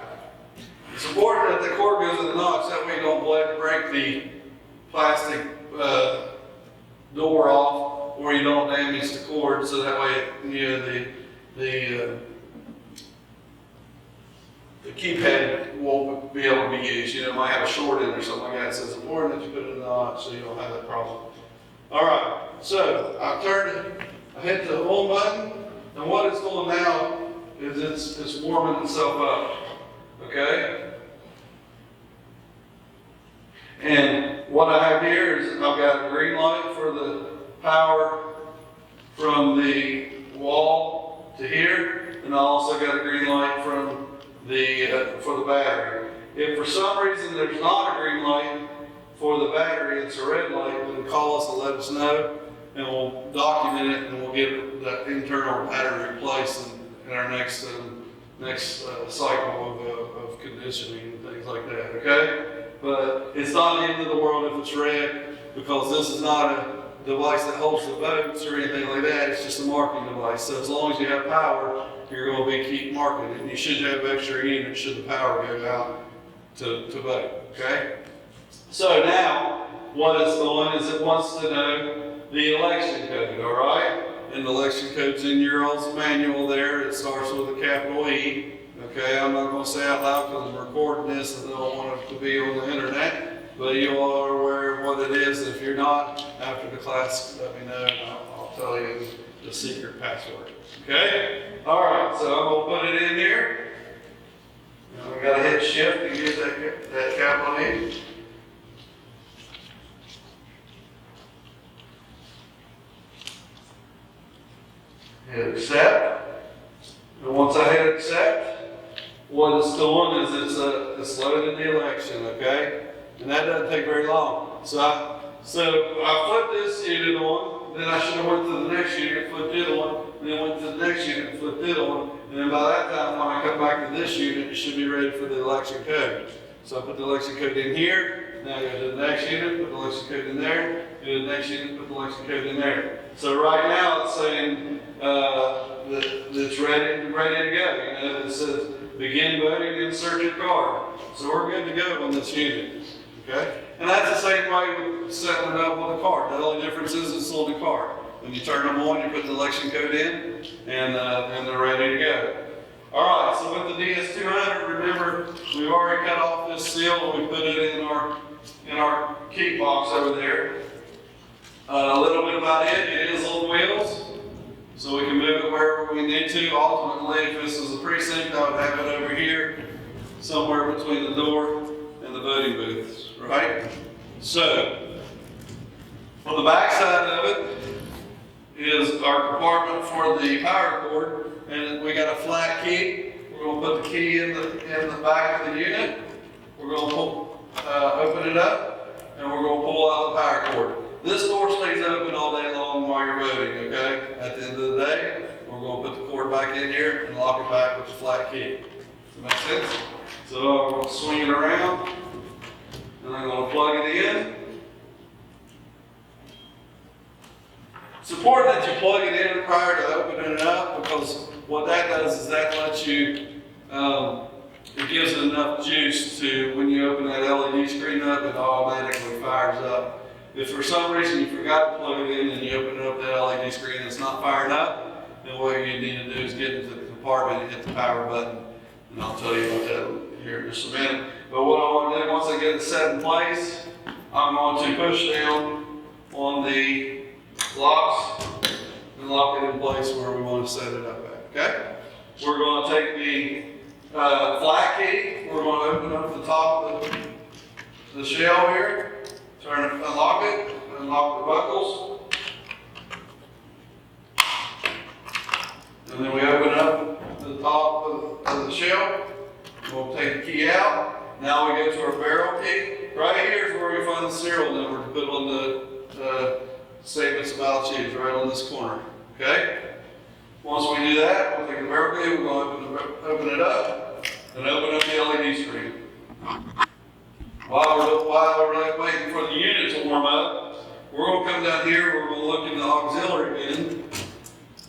It's important that the cord goes in the notch. That way, you don't break the plastic door off, or you don't damage the cord. So that way, the keypad won't be able to be used. It might have a short in or something like that. So it's important that you put it in the notch so you don't have that problem. All right, so I hit the on button, and what it's doing now is it's warming itself up, okay? And what I have here is I've got a green light for the power from the wall to here, and I also got a green light from for the battery. If for some reason there's not a green light for the battery, it's a red light, then call us and let us know, and we'll document it, and we'll get that internal battery replaced in our next cycle of conditioning and things like that, okay? But it's not the end of the world if it's red, because this is not a device that holds the votes or anything like that. It's just a marking device. So as long as you have power, you're going to keep marking it. And you should have extra units should the power go out to vote, okay? So now, what it's doing is it wants to know the election code, all right? And the election code's in your all's manual there. It starts with a capital E. Okay, I'm not going to say out loud because I'm recording this and I don't want it to be on the internet, but you all are aware of what it is. If you're not, after the class, let me know and I'll tell you the secret password. Okay? All right, so I'm going to put it in here. Now we got to hit shift to get that capital E. Hit accept. And once I hit accept, what it's doing is it's loaded the election, okay? And that doesn't take very long. So I flipped this unit on, then I should have went to the next unit, flipped it on, and then went to the next unit and flipped it on. And then by that time, when I come back to this unit, it should be ready for the election code. So I put the election code in here, now I go to the next unit, put the election code in there, go to the next unit, put the election code in there. So right now it's saying that it's ready to go. It says begin voting, insert your card. So we're good to go on this unit, okay? And that's the same way with setting it up on the card. The only difference is it's on the card. When you turn them on, you put the election code in, and they're ready to go. All right, so with the DS200, remember, we've already cut off this seal, and we put it in our key box over there. A little bit about it. It is on wheels. So we can move it wherever we need to. Ultimately, if this was a precinct, I would have it over here, somewhere between the door and the voting booths, right? So, on the back side of it is our compartment for the power cord, and we got a flat key. We're going to put the key in the back of the unit. We're going to open it up, and we're going to pull out the power cord. This door stays open all day long while you're voting, okay? At the end of the day, we're going to put the cord back in here and lock it back with the flat key. Does that make sense? So I'm going to swing it around, and I'm going to plug it in. It's important that you plug it in prior to opening it up, because what that does is that lets you, it gives it enough juice to, when you open that LED screen up, it automatically fires up. If for some reason you forgot to plug it in and you open up that LED screen and it's not firing up, then what you need to do is get into the compartment and hit the power button. And I'll tell you about that here in just a minute. But what I want to do, once I get it set in place, I'm going to push down on the locks and lock it in place where we want to set it up at, okay? We're going to take the flat key, we're going to open up the top of the shell here, unlock it, unlock the buckles, and then we open up the top of the shell. We'll take the key out. Now we go to our barrel key. Right here is where we find the serial number to put on the statements of valid cheese, right on this corner, okay? Once we do that, we'll take the barrel key, we're going to open it up and open up the LED screen. While we're waiting for the unit to warm up, we're going to come down here, we're going to look in the auxiliary bin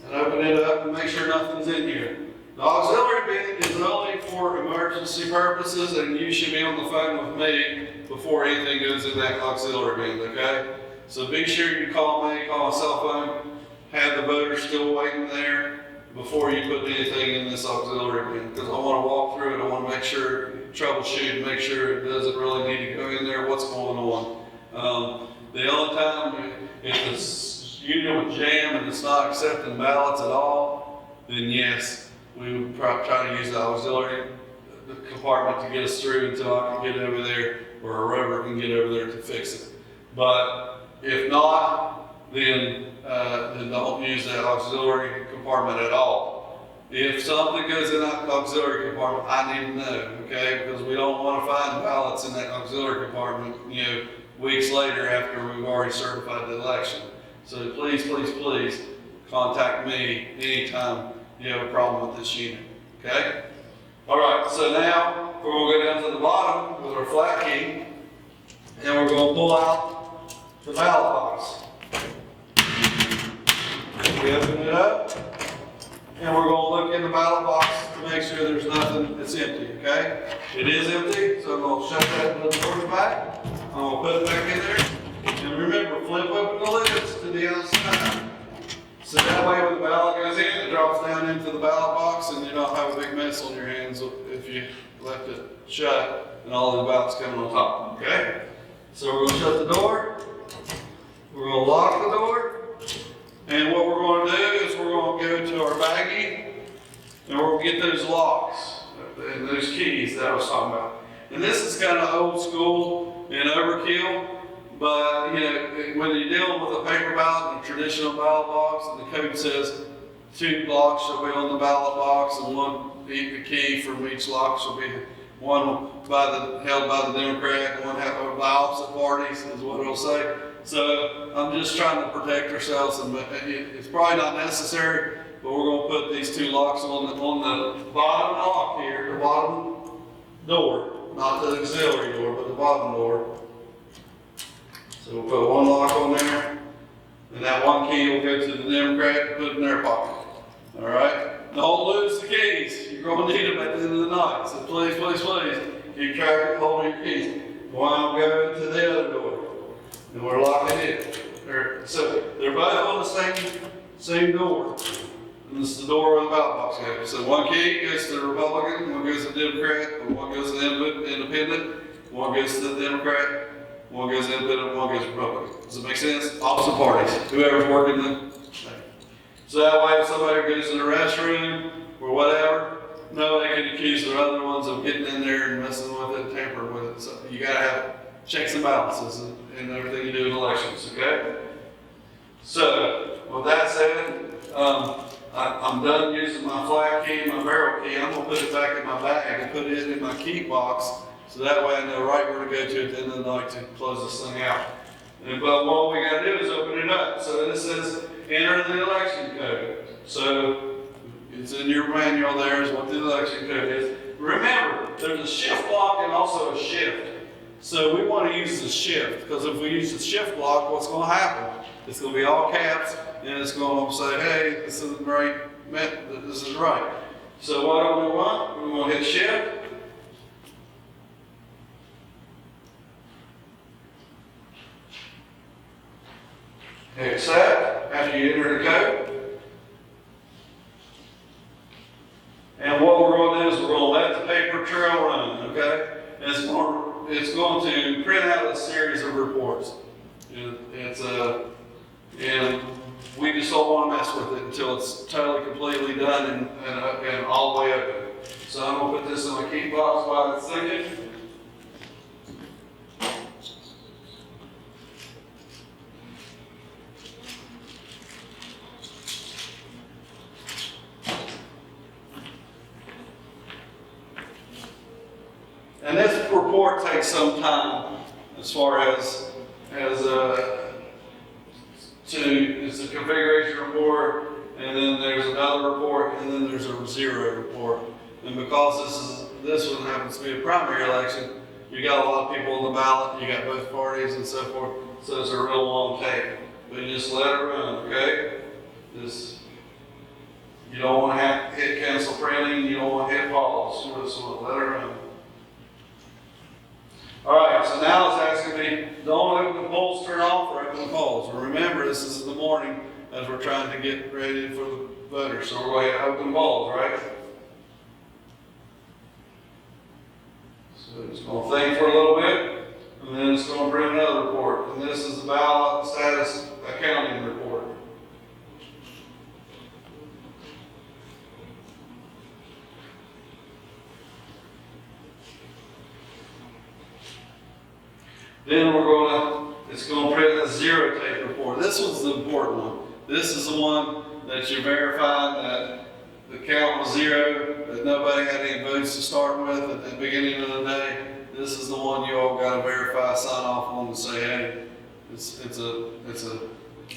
and open it up and make sure nothing's in here. The auxiliary bin is only for emergency purposes, and you should be on the phone with me before anything goes in that auxiliary bin, okay? So be sure you call me, call my cell phone, have the voter still waiting there before you put anything in this auxiliary bin, because I want to walk through it, I want to make sure, troubleshoot, make sure it doesn't really need to go in there, what's going on. The only time if the unit would jam and it's not accepting ballots at all, then yes, we would try to use the auxiliary compartment to get us through until I can get over there, or a rover can get over there to fix it. But if not, then don't use that auxiliary compartment at all. If something goes in that auxiliary compartment, I need to know, okay? Because we don't want to find ballots in that auxiliary compartment, weeks later after we've already certified the election. So please, please, please contact me anytime you have a problem with this unit, okay? All right, so now we're going to go down to the bottom with our flat key, and we're going to pull out the ballot box. We open it up, and we're going to look in the ballot box to make sure there's nothing that's empty, okay? It is empty, so I'm going to shut that little door back. I'm going to put it back in there. And remember, flip open the lids to the outside. So that way when the ballot goes in, it drops down into the ballot box and you don't have a big mess on your hands if you left it shut and all the ballots coming on top, okay? So we're going to shut the door. We're going to lock the door. And what we're going to do is we're going to go to our baggie and we're going to get those locks and those keys that I was talking about. And this is kind of old school and overkill. But, when you're dealing with a paper ballot and a traditional ballot box, and the code says 2 locks shall be on the ballot box, and one key from each lock shall be one held by the Democrat, and one held by opposite parties, is what it'll say. So I'm just trying to protect ourselves, and it's probably not necessary, but we're going to put these 2 locks on the bottom lock here, the bottom door, not the auxiliary door, but the bottom door. So we'll put 1 lock on there, and that 1 key will go to the Democrat and put in their pocket. All right? Don't lose the keys. You're going to need them at the end of the night. So please, please, please, keep track of holding your keys. One will go to the other door, and we're locking it. So they're both on the same door. And this is the door where the ballot box goes. So 1 key goes to the Republican, 1 goes to the Democrat, or 1 goes to the Independent, 1 goes to the Democrat. 1 goes independent, 1 goes Republican. Does it make sense? Opposite parties, whoever's working the thing. So that way if somebody goes to the restroom or whatever, nobody can accuse the other ones of getting in there and messing with it, tampering with it. So you gotta have checks and balances in everything you do in elections, okay? So, with that said, I'm done using my flat key and my barrel key. I'm gonna put it back in my bag and put it in my key box. So that way I know right where to go to at the end of the night to close this thing out. But what we got to do is open it up. So this says enter the election code. So it's in your manual there is what the election code is. Remember, there's a shift block and also a shift. So we want to use the shift because if we use the shift block, what's going to happen? It's going to be all caps and it's going to say, hey, this isn't right, this is right. So what do we want? We want to hit shift. Accept after you enter the code. And what we're going to do is we're going to let the paper trail run, okay? And it's going to print out a series of reports. and we just don't want to mess with it until it's totally, completely done and all the way open. So I'm gonna put this in my key box while it's thinking. And this report takes some time as far as it's a configuration report, and then there's another report, and then there's a zero report. And because this one happens to be a primary election, you got a lot of people on the ballot, you got both parties and so forth, so it's a real long tape. But you just let it run, okay? You don't want to have hit cancel printing, you don't want to hit pause, so let it run. All right, so now it's asking me, don't open the polls, turn off, or open the polls. Well, remember, this is in the morning as we're trying to get ready for the voters. So we're going to open polls, right? So it's going to think for a little bit, and then it's going to print another report. And this is the ballot status accounting report. Then it's going to print a zero take report. This one's the important one. This is the one that you're verifying that the count was zero, that nobody had any votes to start with at the beginning of the day. This is the one you all got to verify, sign off on, and say, hey, it's a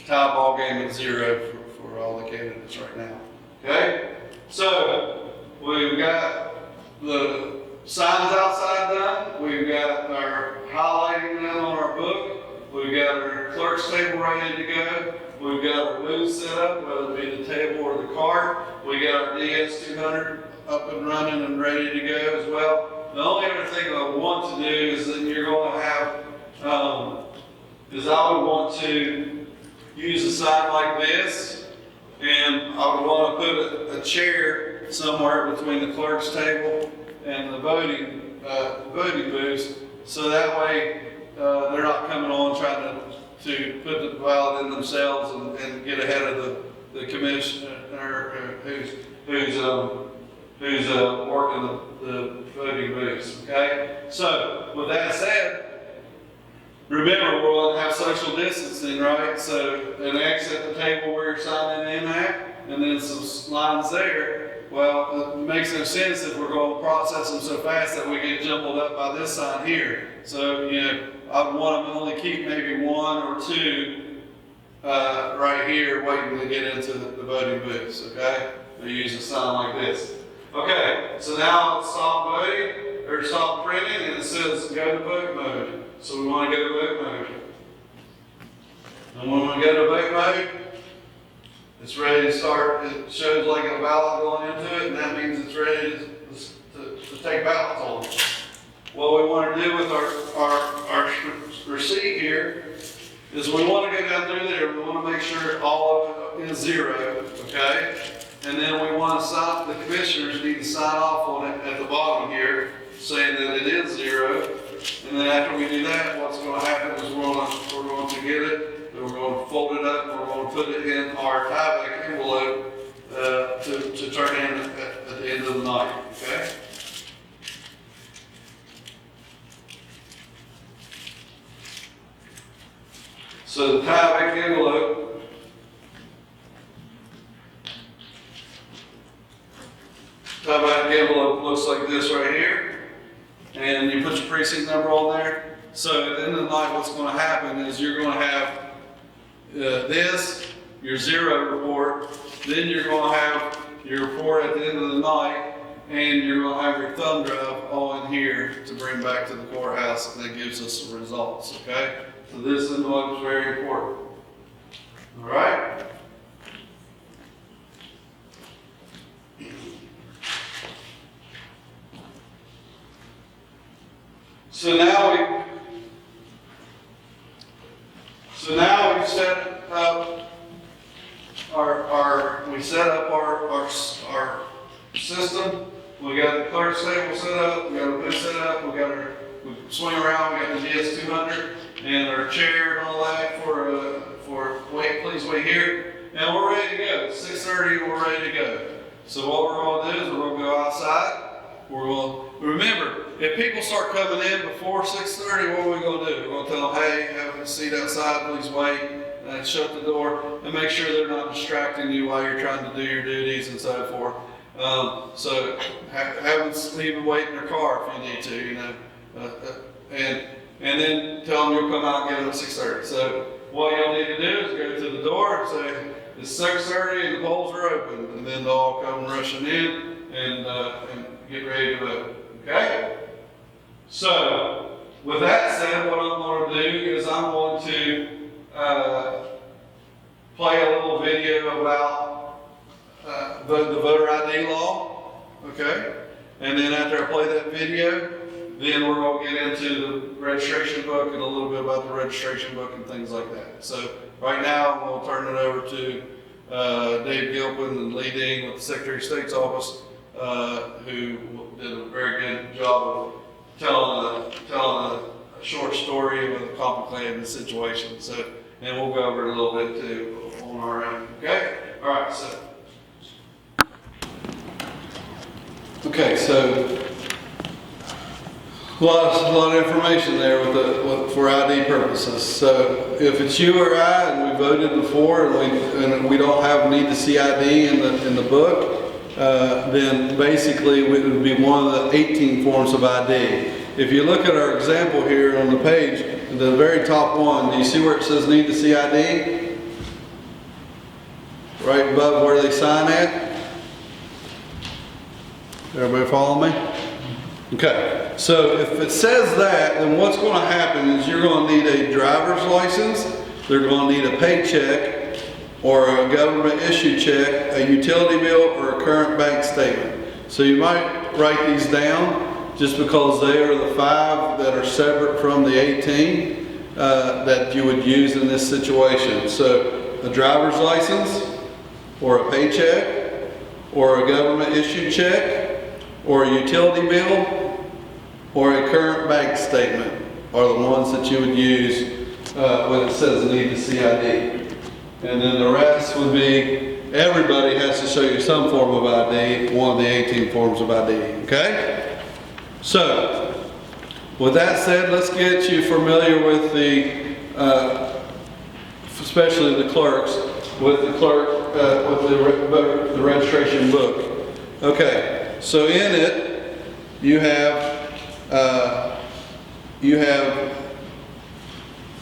tie ball game at zero for all the candidates right now. Okay? So we've got the signs outside done. We've got our highlighting done on our book. We've got our clerk's table ready to go. We've got our booth set up, whether it be the table or the cart. We got our DS200 up and running and ready to go as well. The only other thing I want to do is that you're going to have, is I would want to use a sign like this, and I would want to put a chair somewhere between the clerk's table and the voting booths, so that way they're not coming on trying to put the ballot in themselves and get ahead of the commissioner who's working the voting booths. Okay. So with that said, remember we're going to have social distancing, right? So an X at the table where you're signing in at, and then some lines there. Well, it makes no sense if we're going to process them so fast that we get jumbled up by this sign here. So, I would want them to only keep maybe one or two right here waiting to get into the voting booths, okay? We use a sign like this. Okay, so now it's stop voting, or stop printing, and it says go to vote mode. So we want to go to vote mode. And when we go to vote mode, it's ready to start. It shows like a ballot going into it, and that means it's ready to take ballots on. What we want to do with our receipt here is we want to go down through there. We want to make sure all of it is zero, okay? And then we want to sign, the commissioners need to sign off on it at the bottom here, saying that it is zero. And then after we do that, what's going to happen is we're going to get it, and we're going to fold it up, and we're going to put it in our tie-back envelope to turn in at the end of the night, okay? So the tie-back envelope looks like this right here, and you put your precinct number on there. So at the end of the night, what's going to happen is you're going to have this, your zero report, then you're going to have your report at the end of the night, and you're going to have your thumb drive all in here to bring back to the courthouse, and that gives us the results, okay? So this envelope is very important. All right? So now we've set up our system. We got the clerk's table set up. We got a booth set up. We swing around. We got the DS200. and our chair and all that for wait, please wait here. And we're ready to go. 6:30, we're ready to go. So what we're going to do is we're going to go outside. We're going to, remember, if people start coming in before 6:30, what are we going to do? We're going to tell them, hey, have a seat outside, please wait, and shut the door, and make sure they're not distracting you while you're trying to do your duties and so forth. So have them even wait in their car if you need to, you know, and then tell them you'll come out and get them at 6:30. So what you'll need to do is go to the door and say, it's 6:30 and the polls are open, and then they'll all come rushing in and get ready to vote. Okay? So with that said, what I'm going to do is I'm going to play a little video about the voter ID law. Okay? And then after I play that video, then we're going to get into the registration book and a little bit about the registration book and things like that. So right now, I'm going to turn it over to Dave Gilpin and Lee Dean with the Secretary of State's office, who did a very good job of telling a short story with a complicated situation. So, and we'll go over it a little bit too on our own. Okay? All right. So, okay. So. A lot of information there for ID purposes. So if it's you or I and we voted before and we don't need to see ID in the book, then basically it would be one of the 18 forms of ID. If you look at our example here on the page, the very top one, do you see where it says need to see ID? Right above where they sign at? Everybody follow me? Okay, so if it says that, then what's going to happen is you're going to need a driver's license, they're going to need a paycheck, or a government issued check, a utility bill, or a current bank statement. So you might write these down just because they are the 5 that are separate from the 18 that you would use in this situation. So a driver's license, or a paycheck, or a government issued check, or a utility bill, or a current bank statement are the ones that you would use when it says need to see ID. And then the rest would be, everybody has to show you some form of ID, one of the 18 forms of ID, okay? So, with that said, let's get you familiar with especially the clerks, with the registration book. Okay, so in it, you have a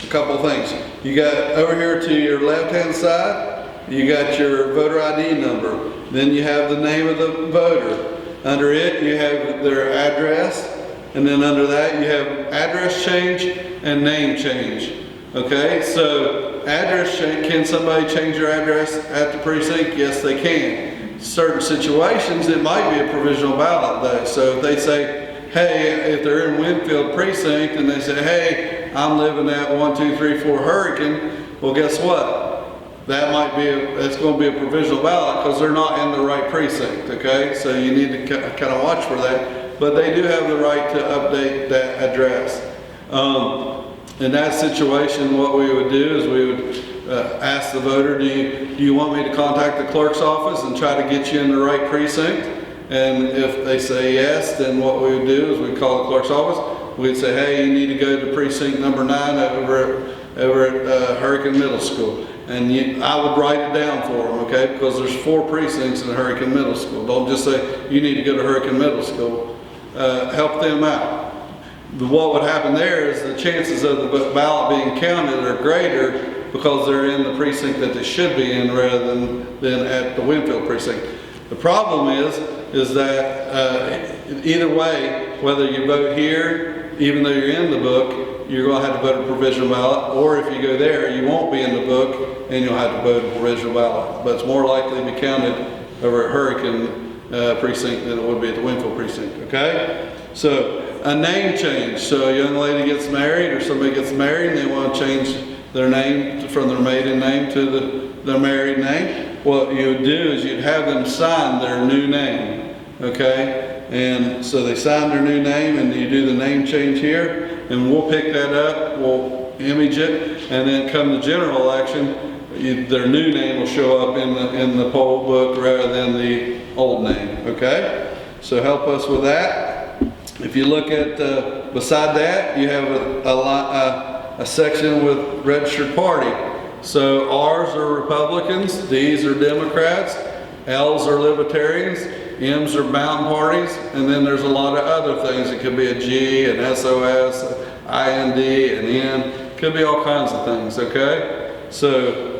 couple of things. You got over here to your left-hand side, you got your voter ID number. Then you have the name of the voter. Under it, you have their address, and then under that, you have address change and name change. Okay, so address change, can somebody change their address at the precinct? Yes, they can. Certain situations, it might be a provisional ballot though. So if they say, hey, if they're in Winfield precinct and they say, hey, I'm living at 1234 Hurricane, well, guess what? That's going to be a provisional ballot because they're not in the right precinct, okay? So you need to kind of watch for that. But they do have the right to update that address. In that situation, what we would do is we would ask the voter, do you want me to contact the clerk's office and try to get you in the right precinct? And if they say yes, then what we would do is we'd call the clerk's office. We'd say, hey, you need to go to precinct number 9 over at Hurricane Middle School. And I would write it down for them, okay? Because there's 4 precincts in Hurricane Middle School. Don't just say, you need to go to Hurricane Middle School. Help them out. What would happen there is the chances of the ballot being counted are greater because they're in the precinct that they should be in rather than at the Winfield precinct. The problem is that either way, whether you vote here, even though you're in the book, you're going to have to vote a provisional ballot, or if you go there, you won't be in the book and you'll have to vote a provisional ballot. But it's more likely to be counted over at Hurricane precinct than it would be at the Winfield precinct, okay? So a name change. So a young lady gets married or somebody gets married and they want to change their name from their maiden name to their married name. What you would do is you'd have them sign their new name, okay? And so they sign their new name and you do the name change here, and we'll pick that up. We'll image it, and then come the general election, their new name will show up in the poll book rather than the old name, okay? So help us with that. If you look at, beside that, you have a section with registered party. So R's are Republicans, D's are Democrats, L's are Libertarians, M's are Mountain Parties, and then there's a lot of other things. It could be a G, an SOS, IND, an N, could be all kinds of things, okay? So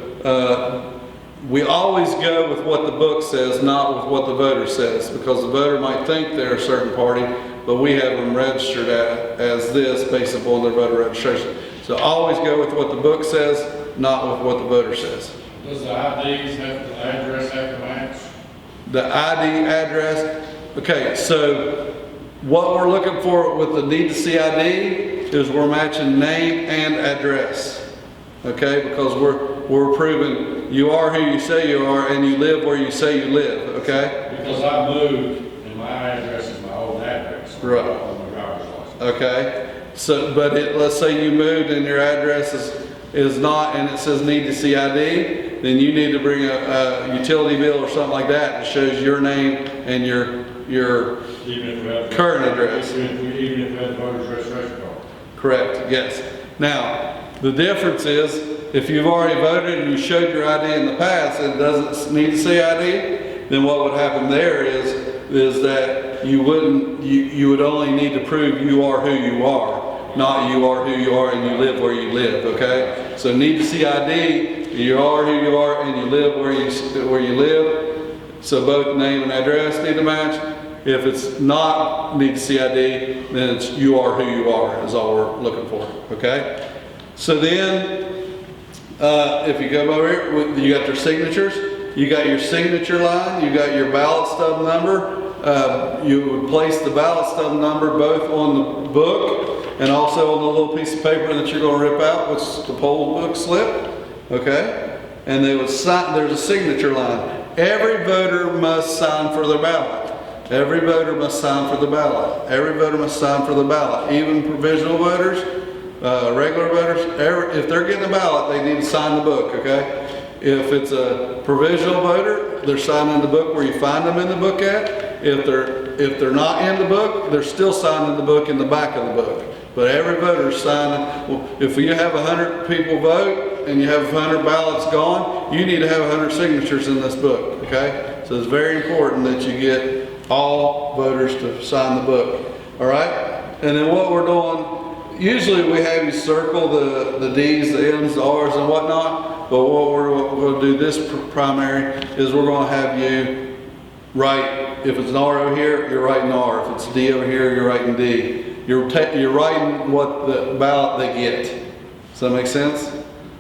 we always go with what the book says, not with what the voter says, because the voter might think they're a certain party, but we have them registered as this based upon their voter registration. So always go with what the book says, not with what the voter says. Does the IDs have, the address have to match? The ID address, okay, so what we're looking for with the need to see ID is we're matching name and address, okay, because we're proving you are who you say you are and you live where you say you live, okay? Because I moved and my address is my old address. Right. On my driver's license. Okay, so, but let's say you moved and your address is not, and it says need to see ID, then you need to bring a utility bill or something like that that shows your name and your current address. Even if we have the voter's registration card. Correct, yes. Now, the difference is, if you've already voted and you showed your ID in the past and it doesn't need to see ID, then what would happen there is that you would only need to prove you are who you are, not you are who you are and you live where you live, okay? So need to see ID, you are who you are and you live where you live. So both name and address need to match. If it's not need to see ID, then it's you are who you are is all we're looking for, okay? So then, if you come over here, you got their signatures, you got your signature line, you got your ballot stub number. You would place the ballot stub number both on the book and also on the little piece of paper that you're going to rip out, which is the poll book slip, okay? And they would sign, there's a signature line. Every voter must sign for their ballot. Every voter must sign for the ballot. Every voter must sign for the ballot. Even provisional voters, regular voters, if they're getting a ballot, they need to sign the book, okay? If it's a provisional voter, they're signing the book where you find them in the book at. If they're not in the book, they're still signing the book in the back of the book. But every voter is signing. Well, if you have 100 people vote and you have 100 ballots gone, you need to have 100 signatures in this book, okay? So it's very important that you get all voters to sign the book, all right? And then what we're doing, usually we have you circle the D's, the M's, the R's, and whatnot. But what we're going to do this primary is we're going to have you write, if it's an R over here, you're writing R. If it's D over here, you're writing D. You're writing what the ballot they get. Does that make sense?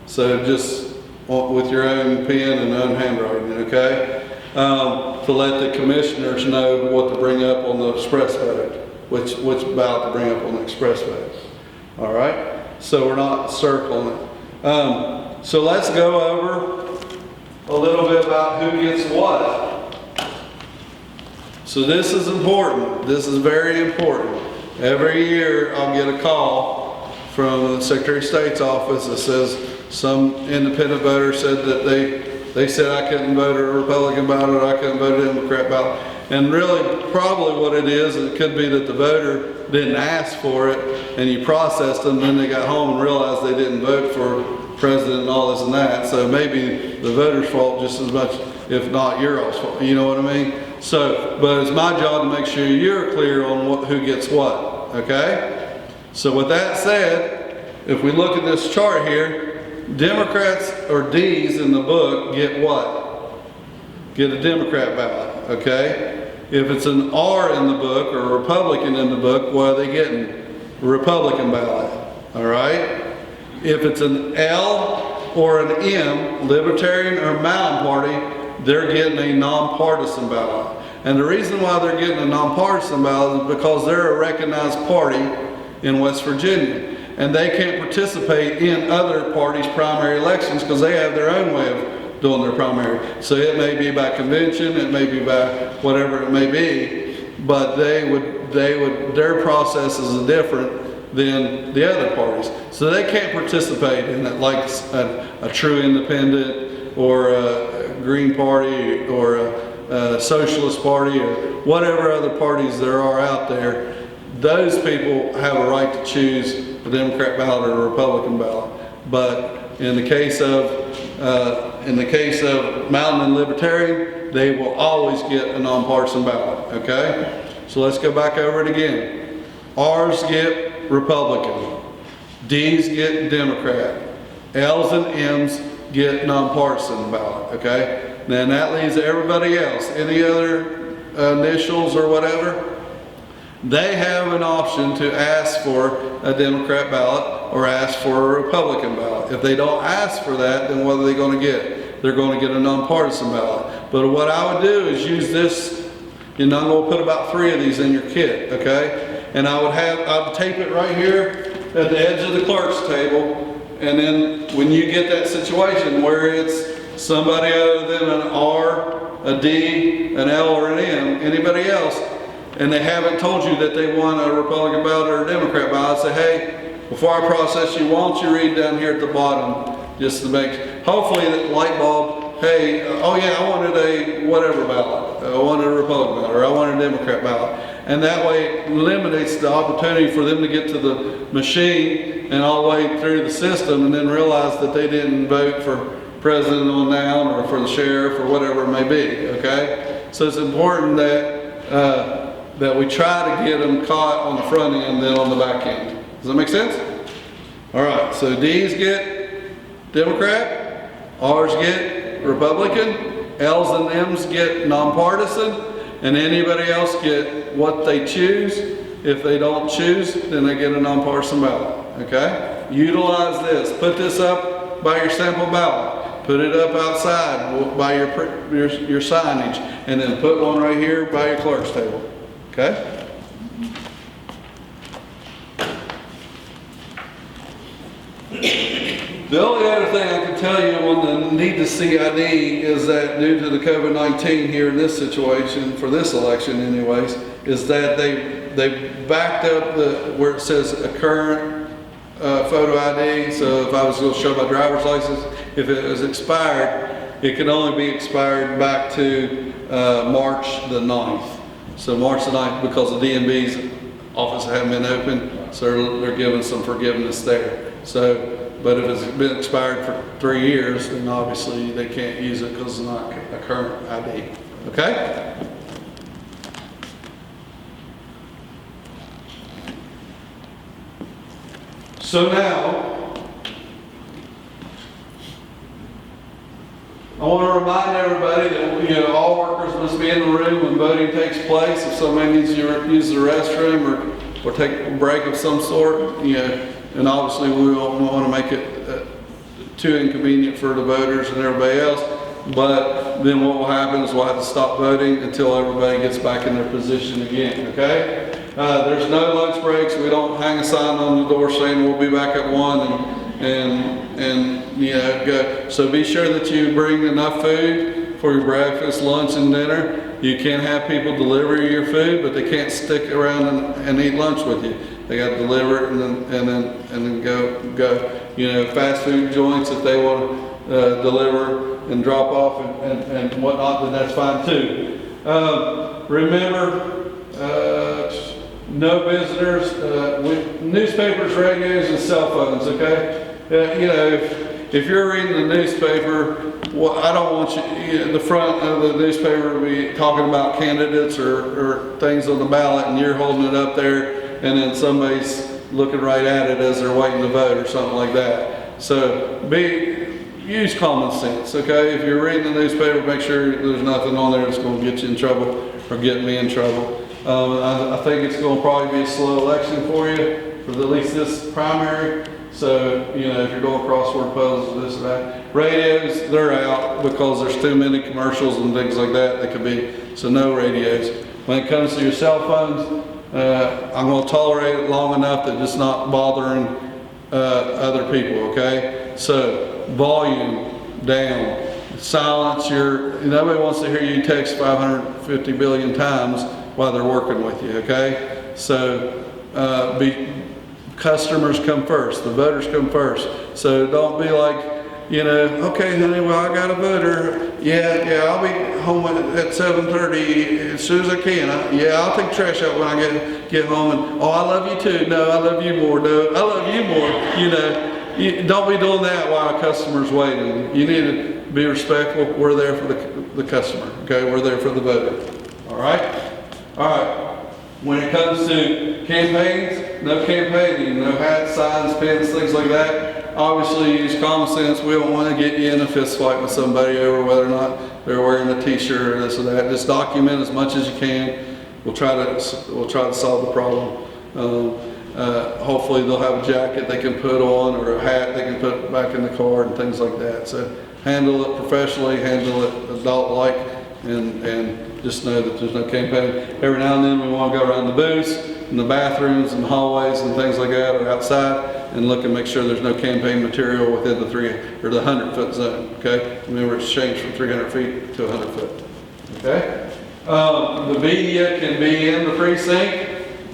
So just with your own pen and own handwriting, okay? To let the commissioners know what to bring up on the express vote, which ballot to bring up on the express vote. All right? So we're not circling it. So let's go over a little bit about who gets what. So this is important. This is very important. Every year I'll get a call from the Secretary of State's office that says some independent voter said that they said I couldn't vote a Republican ballot, I couldn't vote a Democrat ballot. And really, probably what it is, it could be that the voter didn't ask for it and you processed them, then they got home and realized they didn't vote for president and all this and that. So maybe the voter's fault just as much, if not your all's fault. You know what I mean? So, but it's my job to make sure you're clear on who gets what, okay? So with that said, if we look at this chart here, Democrats or D's in the book get what? Get a Democrat ballot, okay? If it's an R in the book or a Republican in the book, what are they getting? A Republican ballot, all right? If it's an L or an M, Libertarian or Mountain Party, they're getting a nonpartisan ballot. And the reason why they're getting a nonpartisan ballot is because they're a recognized party in West Virginia. And they can't participate in other parties' primary elections because they have their own way of doing their primary. So it may be by convention, it may be by whatever it may be, but their process is different than the other parties. So they can't participate in it like a true independent or a Green Party or a Socialist Party or whatever other parties there are out there. Those people have a right to choose a Democrat ballot or a Republican ballot. But in the case of Mountain and Libertarian, they will always get a nonpartisan ballot, okay? So let's go back over it again. R's get Republican, D's get Democrat, L's and M's get nonpartisan ballot, okay? Then that leaves everybody else, any other initials or whatever, they have an option to ask for a Democrat ballot or ask for a Republican ballot. If they don't ask for that, then what are they going to get? They're going to get a nonpartisan ballot. But what I would do is use this, I'm going to put about 3 of these in your kit, okay? And I'd tape it right here at the edge of the clerk's table. And then when you get that situation where it's somebody other than an R, a D, an L, or an M, anybody else, and they haven't told you that they want a Republican ballot or a Democrat ballot, say, hey, before I process you, why don't you read down here at the bottom, just to make, hopefully that light bulb, hey, oh yeah, I wanted a whatever ballot, I wanted a Republican ballot, or I wanted a Democrat ballot. And that way it eliminates the opportunity for them to get to the machine and all the way through the system and then realize that they didn't vote for president on down or for the sheriff or whatever it may be, okay? So it's important that we try to get them caught on the front end and then on the back end. Does that make sense? All right, so D's get Democrat, R's get Republican, L's and M's get nonpartisan, and anybody else get what they choose. If they don't choose, then they get a nonpartisan ballot, okay? Utilize this. Put this up by your sample ballot. Put it up outside by your signage, and then put one right here by your clerk's table. Okay? The only other thing I can tell you on the need to see ID is that due to the COVID-19 here in this situation, for this election anyways, is that they backed up where it says a current photo ID. So if I was going to show my driver's license, if it was expired, it can only be expired back to March the 9th. So March the 9th, because the DMV's office hadn't been open, so they're giving some forgiveness there. So, but if it's been expired for 3 years, then obviously they can't use it because it's not a current ID. Okay? So now, I want to remind everybody that all workers must be in the room when voting takes place. If somebody needs to use the restroom or take a break of some sort, and obviously we don't want to make it too inconvenient for the voters and everybody else. But then what will happen is we'll have to stop voting until everybody gets back in their position again. Okay? There's no lunch breaks. We don't hang a sign on the door saying we'll be back at 1 and go. So be sure that you bring enough food for your breakfast, lunch, and dinner. You can have people deliver your food, but they can't stick around and eat lunch with you. They got to deliver it and then go. Fast food joints, if they want to deliver and drop off and whatnot, then that's fine too. Remember, no visitors, with newspapers, radios, and cell phones, okay? If you're reading the newspaper, I don't want you, the front of the newspaper to be talking about candidates or things on the ballot, and you're holding it up there, and then somebody's looking right at it as they're waiting to vote or something like that. So use common sense, okay? If you're reading the newspaper, make sure there's nothing on there that's going to get you in trouble or get me in trouble. I think it's going to probably be a slow election for you, for at least this primary. So, if you're going crossword puzzles, this and that. Radios, they're out because there's too many commercials and things like that that could be, so no radios. When it comes to your cell phones, I'm going to tolerate it long enough that it's not bothering other people, okay? So, volume down. Silence nobody wants to hear you text 550 billion times while they're working with you, okay? So, customers come first, the voters come first. So don't be like, you know, okay, honey, well, I got a voter. Yeah, I'll be home at 7:30 as soon as I can. I'll take the trash out when I get home. And, oh, I love you too. No, I love you more. No, I love you more. You know, don't be doing that while a customer's waiting. You need to be respectful. We're there for the customer, okay? We're there for the voter, all right? All right. When it comes to campaigns, no campaigning, no hats, signs, pins, things like that. Obviously, use common sense. We don't want to get you in a fist fight with somebody over whether or not they're wearing a T-shirt or this or that. Just document as much as you can. We'll try to solve the problem. Hopefully, they'll have a jacket they can put on or a hat they can put back in the car and things like that. So handle it professionally, handle it adult-like, and just know that there's no campaign. Every now and then we want to go around the booths and the bathrooms and hallways and things like that, or outside, and look and make sure there's no campaign material within the 100-foot zone. Okay, remember it's changed from 300 feet to 100 foot. Okay, the media can be in the precinct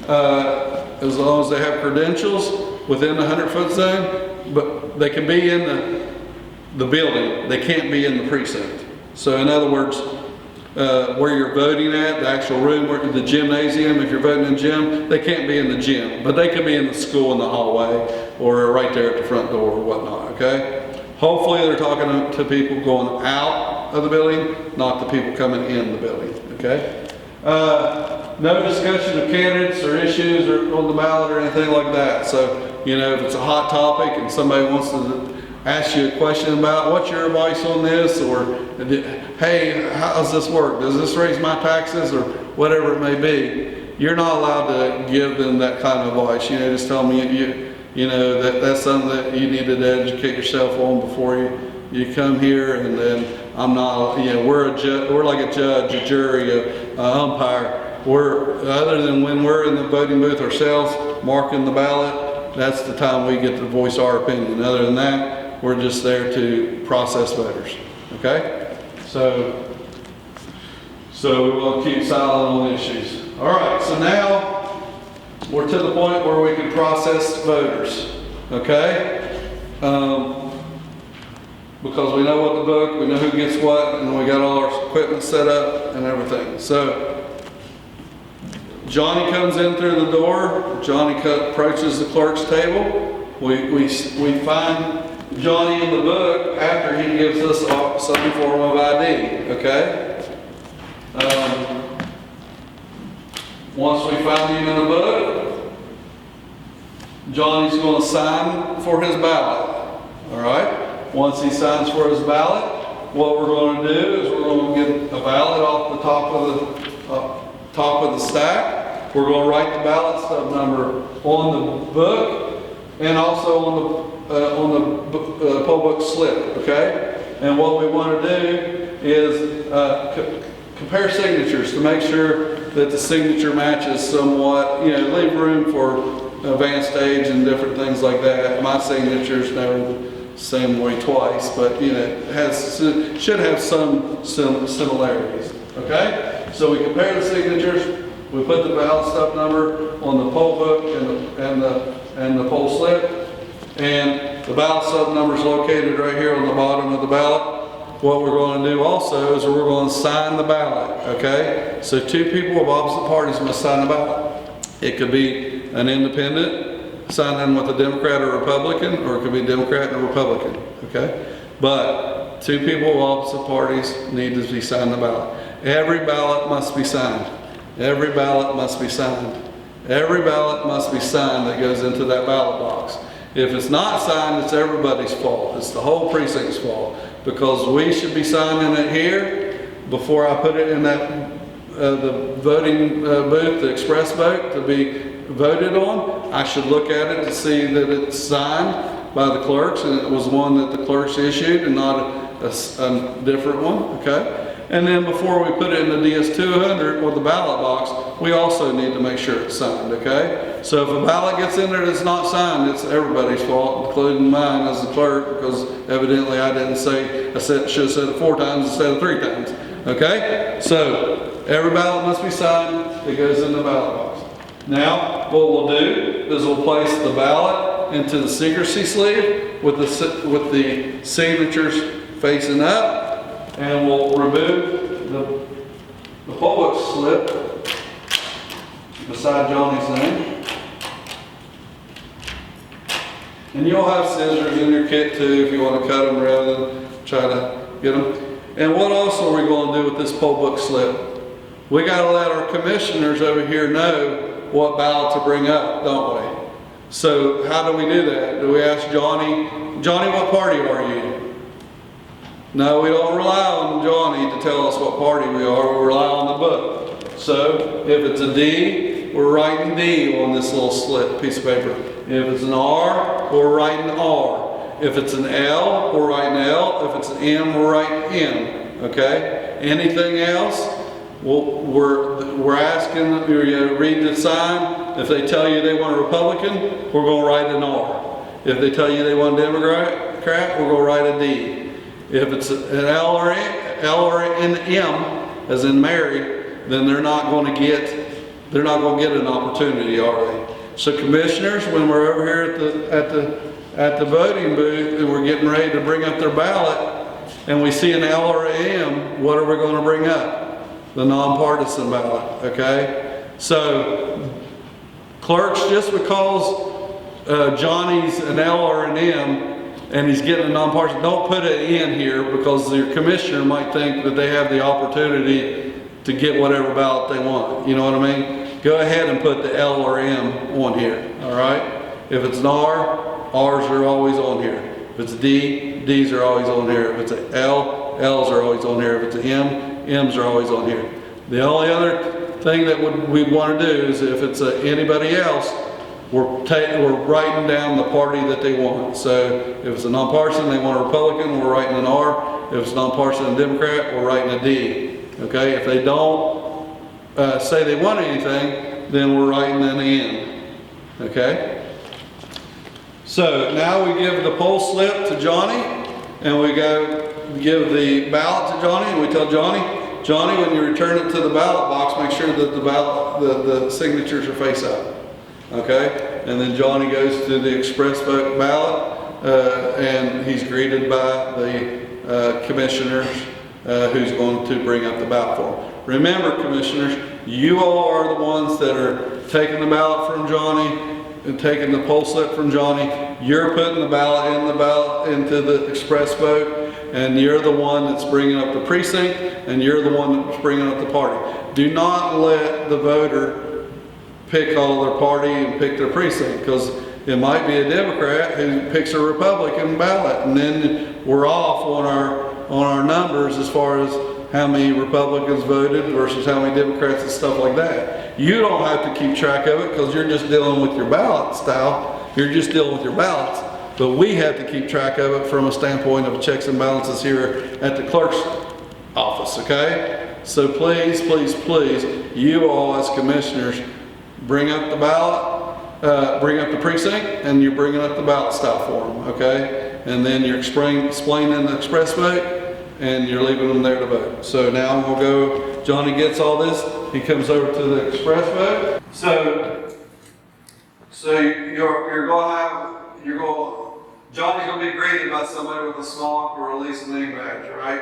as long as they have credentials within the 100-foot zone, but they can be in the building. They can't be in the precinct. So in other words, where you're voting at, the actual room, where the gymnasium, if you're voting in gym, they can't be in the gym, but they can be in the school in the hallway or right there at the front door or whatnot, okay? Hopefully they're talking to people going out of the building, not the people coming in the building, okay? No discussion of candidates or issues or on the ballot or anything like that. So, you know, if it's a hot topic and somebody wants to ask you a question about what's your advice on this, or hey, how does this work? Does this raise my taxes, or whatever it may be? You're not allowed to give them that kind of advice. You know, just tell them you know that's something that you need to educate yourself on before you come here. And then I'm not, you know, we're like a judge, a jury, a umpire. We're, other than when we're in the voting booth ourselves marking the ballot, that's the time we get to voice our opinion. Other than that, we're just there to process voters, okay? So we will keep silent on issues. All right, so now we're to the point where we can process voters, okay? Because we know what to book, we know who gets what, and we got all our equipment set up and everything. So Johnny comes in through the door. Johnny approaches the clerk's table. We find Johnny in the book after he gives us some form of ID, okay? Once we find him in the book, Johnny's going to sign for his ballot, all right? Once he signs for his ballot, what we're going to do is we're going to get a ballot off the top of the stack. We're going to write the ballot stub number on the book and also on the poll book slip, okay? And what we want to do is compare signatures to make sure that the signature matches somewhat, you know, leave room for advanced age and different things like that. My signature's never the same way twice, but you know, it should have some similarities, okay? So we compare the signatures, we put the ballot stub number on the poll book and the poll slip, and the ballot stub number is located right here on the bottom of the ballot. What we're going to do also is we're going to sign the ballot, okay? So two people of opposite parties must sign the ballot. It could be an independent signing with a Democrat or Republican, or it could be a Democrat and a Republican, okay? But two people of opposite parties need to be signing the ballot. Every ballot must be signed. Every ballot must be signed. Every ballot must be signed that goes into that ballot box. If it's not signed, it's everybody's fault. It's the whole precinct's fault. Because we should be signing it here before I put it in that the voting booth, the express vote, to be voted on. I should look at it to see that it's signed by the clerks, and it was one that the clerks issued and not a different one, okay? And then before we put it in the DS200 or the ballot box, we also need to make sure it's signed, okay? So if a ballot gets in there that's not signed, it's everybody's fault, including mine as the clerk, because evidently I didn't say, should have said it 4 times instead of 3 times, okay? So every ballot must be signed. It goes in the ballot box. Now, what we'll do is we'll place the ballot into the secrecy sleeve with the signatures facing up, and we'll remove the poll book slip beside Johnny's name. And you'll have scissors in your kit too if you want to cut them rather than try to get them. And what else are we going to do with this poll book slip? We got to let our commissioners over here know what ballot to bring up, don't we? So how do we do that? Do we ask Johnny, what party are you? No, we don't rely on Johnny to tell us what party we are. We rely on the book. So if it's a D, we're writing D on this little slip piece of paper. If it's an R, we're writing R. If it's an L, we're writing L. If it's an M, we're writing M. Okay? Anything else? Well, we're asking you to read the sign. If they tell you they want a Republican, we're going to write an R. If they tell you they want a Democrat, we're going to write a D. If it's an L or an M, as in Mary, then they're not going to get an opportunity, are they? So commissioners, when we're over here at the voting booth and we're getting ready to bring up their ballot, and we see an L or an M, what are we going to bring up? The nonpartisan ballot, okay? So, clerks, just because Johnny's an L or an M and he's getting a nonpartisan, don't put it in here because your commissioner might think that they have the opportunity to get whatever ballot they want. You know what I mean? Go ahead and put the L or M on here, all right? If it's an R, R's are always on here. If it's a D, D's are always on here. If it's an L, L's are always on here. If it's an M, M's are always on here. The only other thing that we want to do is if it's anybody else, we're writing down the party that they want. So if it's a nonpartisan, they want a Republican, we're writing an R. If it's nonpartisan and Democrat, we're writing a D. Okay? If they don't say they want anything, then we're writing an N. Okay? So now we give the poll slip to Johnny, and we go give the ballot to Johnny, and we tell Johnny, when you return it to the ballot box, make sure that the signatures are face up. Okay? And then Johnny goes to the express vote ballot, and he's greeted by the commissioners who's going to bring up the ballot for him. Remember, commissioners, you all are the ones that are taking the ballot from Johnny and taking the poll slip from Johnny. You're putting the ballot into the express vote. And you're the one that's bringing up the precinct, and you're the one that's bringing up the party. Do not let the voter pick all their party and pick their precinct, because it might be a Democrat who picks a Republican ballot, and then we're off on our numbers as far as how many Republicans voted versus how many Democrats and stuff like that. You don't have to keep track of it because you're just dealing with your ballot style. You're just dealing with your ballots. But we have to keep track of it from a standpoint of checks and balances here at the clerk's office, okay? So please, please, please, you all as commissioners, bring up the ballot, bring up the precinct, and you're bringing up the ballot style form, okay? And then you're explaining the express vote, and you're leaving them there to vote. So now we'll go, Johnny gets all this, he comes over to the express vote. So you're going, Johnny's going to be greeted by somebody with a small or at least a name badge, right?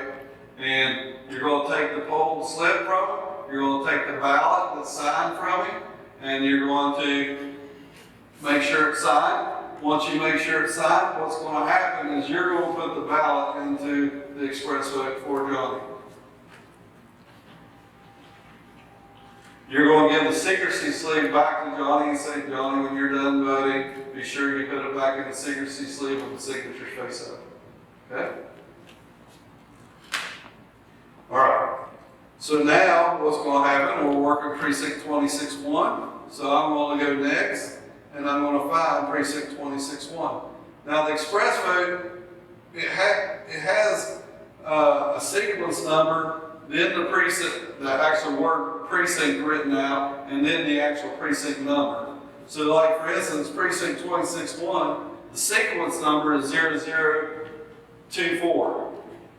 And you're going to take the poll slip from him, you're going to take the ballot that's signed from him, and you're going to make sure it's signed. Once you make sure it's signed, what's going to happen is you're going to put the ballot into the express vote for Johnny. You're going to give the secrecy sleeve back to Johnny and say, Johnny, when you're done voting, be sure you put it back in the secrecy sleeve with the signatures face up. Okay? All right. So now what's going to happen, we're working precinct 26-1. So I'm going to go next, and I'm going to find precinct 26-1. Now the express vote, it has a sequence number, then the precinct, the actual word precinct written out, and then the actual precinct number. So like for instance, precinct 26-1, the sequence number is 0024.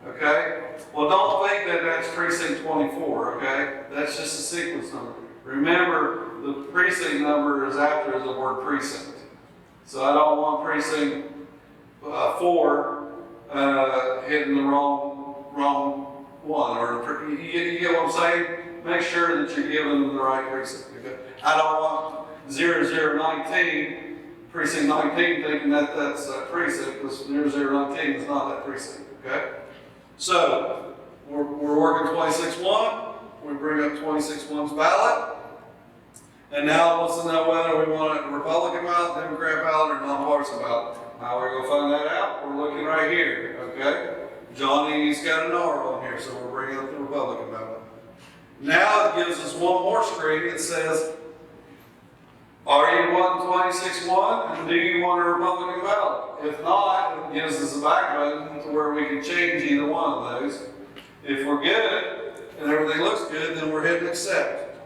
Okay? Well, don't think that that's precinct 24, okay? That's just a sequence number. Remember, the precinct number is after the word precinct. So I don't want precinct 4 hitting the wrong one. Or you get what I'm saying? Make sure that you're giving them the right precinct. Okay? I don't want 0019, precinct 19, thinking that that's that precinct, because 0019 is not that precinct. Okay? So, we're working 26-1. We bring up 26-1's ballot. And now wants to know whether we want a Republican ballot, Democrat ballot, or nonpartisan ballot. How we're going to find that out? We're looking right here, okay? Johnny's got an R on here, so we're bringing up the Republican ballot. Now it gives us one more screen. It says, are you wanting 26-1, and do you want a Republican ballot? If not, it gives us a back button to where we can change either one of those. If we're good, and everything looks good, then we're hitting accept.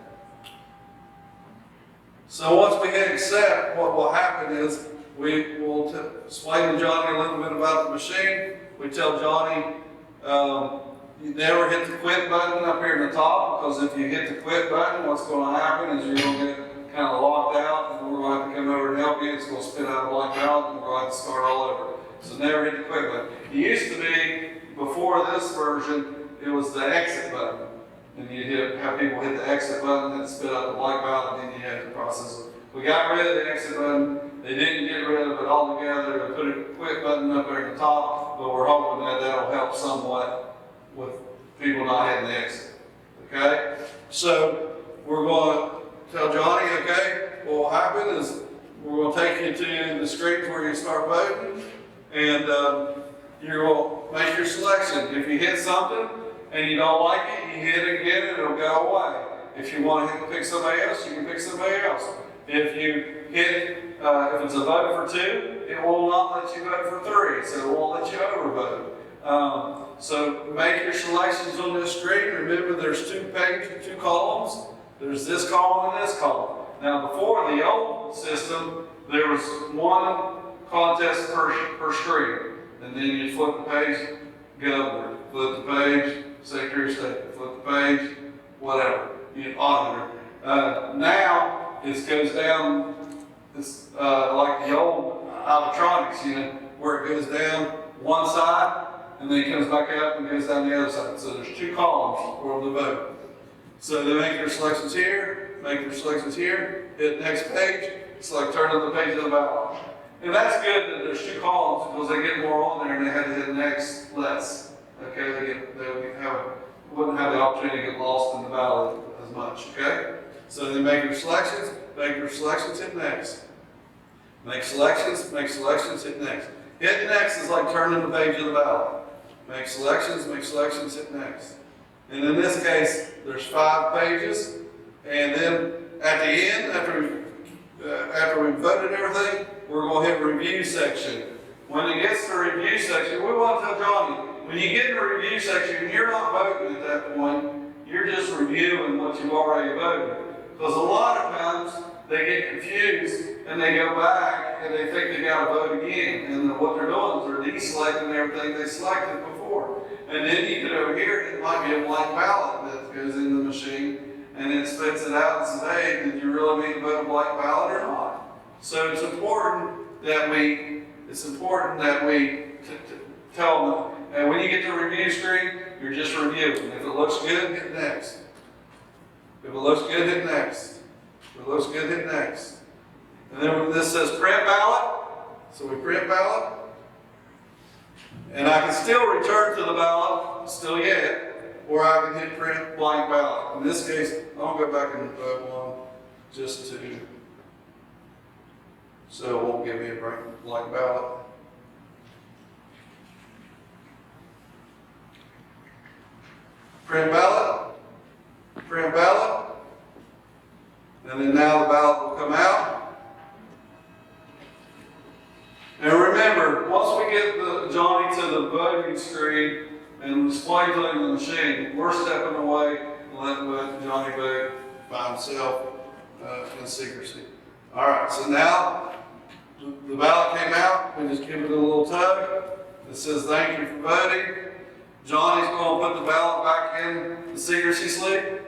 So once we hit accept, what will happen is we will explain to Johnny a little bit about the machine. We tell Johnny, you never hit the quit button up here in the top, because if you hit the quit button, what's going to happen is you're going to get kind of locked out, and we're going to have to come over and help you. It's going to spit out a blank ballot, and we're going to have to start all over. So never hit the quit button. It used to be, before this version, it was the exit button. And you have people hit the exit button and spit out the blank ballot, and then you had to process it. We got rid of the exit button. They didn't get rid of it altogether. They put a quit button up there at the top, but we're hoping that that'll help somewhat with people not hitting the exit. Okay? So we're going to tell Johnny, okay, what will happen is we're going to take you to the screens where you start voting, and you're going to make your selection. If you hit something and you don't like it, you hit it again and it'll go away. If you want to pick somebody else, you can pick somebody else. If you hit, if it's a vote for 2, it will not let you vote for 3, so it won't let you overvote. So make your selections on this screen. Remember, there's 2 columns. There's this column and this column. Now, before the old system, there was 1 contest per screen. And then you flip the page, governor, flip the page, Secretary of State, flip the page, whatever, auditor. Now, it goes down, it's like the old electronics, where it goes down one side, and then it comes back up and goes down the other side. So there's 2 columns for the vote. So they make their selections here, make their selections here, hit next page. It's like turning the page of the ballot. And that's good that there's 2 columns, because they get more on there and they have to hit next less. Okay, wouldn't have the opportunity to get lost in the ballot as much. Okay, so they make their selections, hit next. Make selections, hit next. Hit next is like turning the page of the ballot. Make selections, hit next. And in this case, there's 5 pages, and then at the end, after we've voted everything, we're going to hit review section. When it gets to the review section, we want to tell Johnny, when you get in the review section, you're not voting at that point, you're just reviewing what you've already voted. Because a lot of times, they get confused, and they go back, and they think they got to vote again. And what they're doing is they're deselecting everything they selected before. And then you get over here, it might be a blank ballot that goes in the machine, and it spits it out and says, hey, did you really mean to vote a blank ballot or not? So it's important that we tell them, and when you get to the review screen, you're just reviewing. If it looks good, hit next. If it looks good, hit next. If it looks good, hit next. And then when this says print ballot, so we print ballot. And I can still return to the ballot, still yet, or I can hit print blank ballot. In this case, I'll go back and vote one just to, so it won't give me a blank ballot. Print ballot, and then now the ballot will come out. And remember, once we get Johnny to the voting screen and explain to him the machine, we're stepping away and letting Johnny vote by himself in secrecy. All right, so now the ballot came out. We just give it a little tug. It says, thank you for voting. Johnny's gonna put the ballot back in the secrecy sleeve.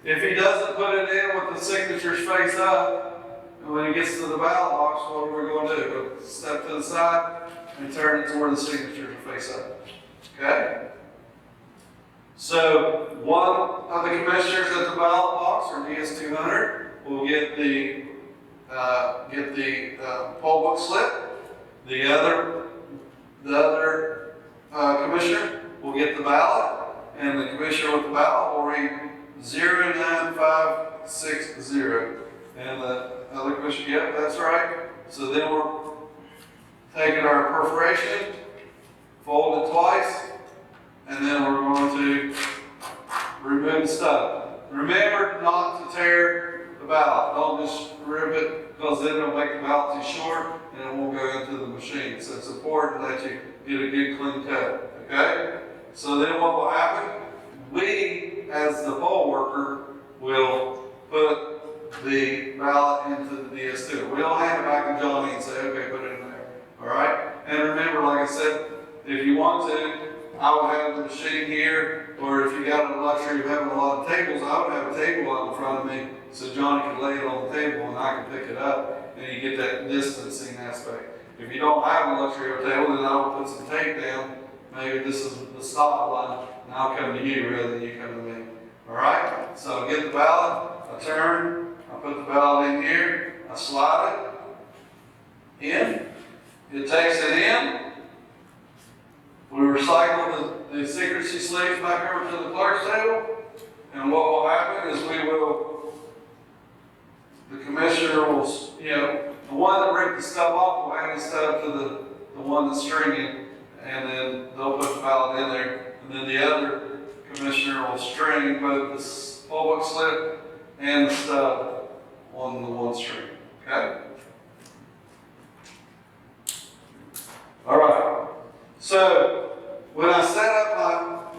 If he doesn't put it in with the signatures face up, and when he gets to the ballot box, what are we gonna do? We'll step to the side and turn it to where the signatures are face up. Okay? So one of the commissioners at the ballot box, or DS200, will get the poll book slip. The other commissioner will get the ballot, and the commissioner with the ballot will read 09560. And the other commissioner, yep, that's right. So then we're taking our perforation, fold it twice, and then we're going to remove the stub. Remember not to tear the ballot. Don't just rip it, because then it'll make the ballot too short and it won't go into the machine. So it's important that you get a good clean cut. Okay? So then what will happen? We, as the poll worker, will put the ballot into the DS2. We'll hand it back to Johnny and say, okay, put it in there. All right? And remember, like I said, if you want to, I would have the machine here, or if you got the luxury of having a lot of tables, I would have a table out in front of me so Johnny can lay it on the table and I can pick it up, and you get that distancing aspect. If you don't have the luxury of a table, then I will put some tape down. Maybe this is the stop line, and I'll come to you rather than you come to me. All right? So I get the ballot, I turn, I put the ballot in here, I slide it in, it takes it in. We recycle the secrecy sleeves back over to the clerk's table, and what will happen is the commissioner will, the one that ripped the stub off will hand the stub to the one that's stringing, and then they'll put the ballot in there, and then the other commissioner will string both the poll book slip and the stub on the one string. Okay? All right. So when I set up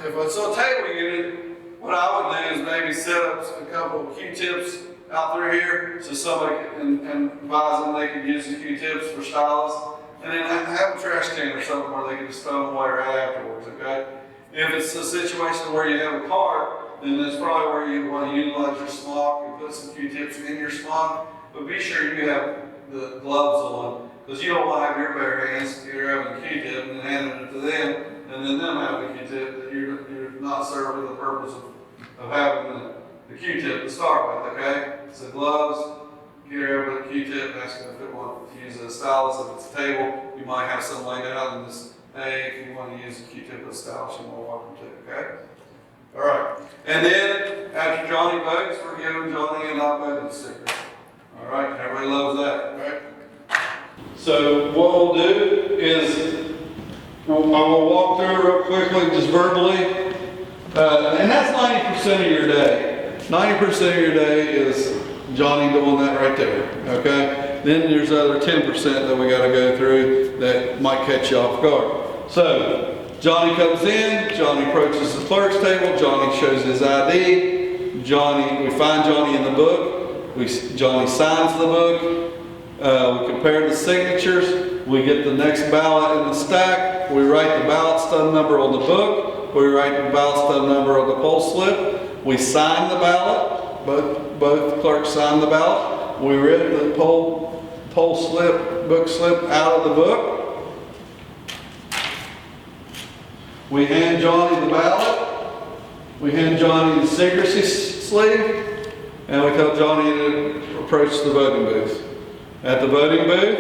if it's on a table unit, what I would do is maybe set up a couple of Q-tips out through here so somebody can advise them they can use the Q-tips for stylus, and then have a trash can or something where they can just throw them away right afterwards, okay? If it's a situation where you have a cart, then that's probably where you want to utilize your smock and put some Q-tips in your smock, but be sure you have the gloves on, because you don't want to have your bare hands, you're having a Q-tip and handing it to them, and then them having a Q-tip, that you're not serving the purpose of having the Q-tip to start with, okay? So gloves, get her over the Q-tip, ask them if they want to use a stylus. If it's a table, you might have some laid out and just, hey, if you want to use a Q-tip as a stylus, you're more welcome to, okay? All right. And then, after Johnny votes, we're giving Johnny and I voting stickers. All right, everybody loves that, right? So what we'll do is, I will walk through it real quickly, just verbally, and that's 90% of your day. 90% of your day is Johnny doing that right there, okay? Then there's other 10% that we got to go through that might catch you off guard. So, Johnny comes in, Johnny approaches the clerk's table, Johnny shows his ID, we find Johnny in the book, Johnny signs the book, we compare the signatures, we get the next ballot in the stack, we write the ballot stub number on the book, we write the ballot stub number on the poll slip, we sign the ballot, both clerks sign the ballot, we rip the poll slip, book slip out of the book, we hand Johnny the ballot, we hand Johnny the secrecy sleeve, and we tell Johnny to approach the voting booth. At the voting booth,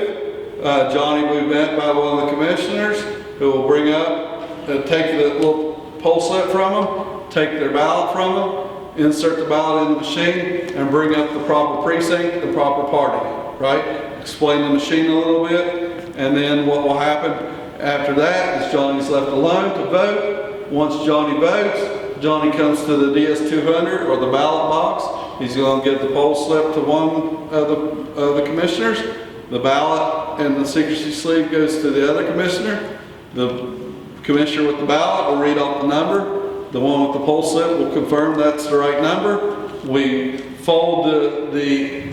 Johnny will be met by one of the commissioners who will bring up, take the little poll slip from them, take their ballot from them, insert the ballot in the machine, and bring up the proper precinct, the proper party, right? Explain the machine a little bit, and then what will happen after that is Johnny's left alone to vote. Once Johnny votes, Johnny comes to the DS200 or the ballot box. He's going to give the poll slip to one of the commissioners. The ballot and the secrecy sleeve goes to the other commissioner. The commissioner with the ballot will read off the number. The one with the poll slip will confirm that's the right number. We fold the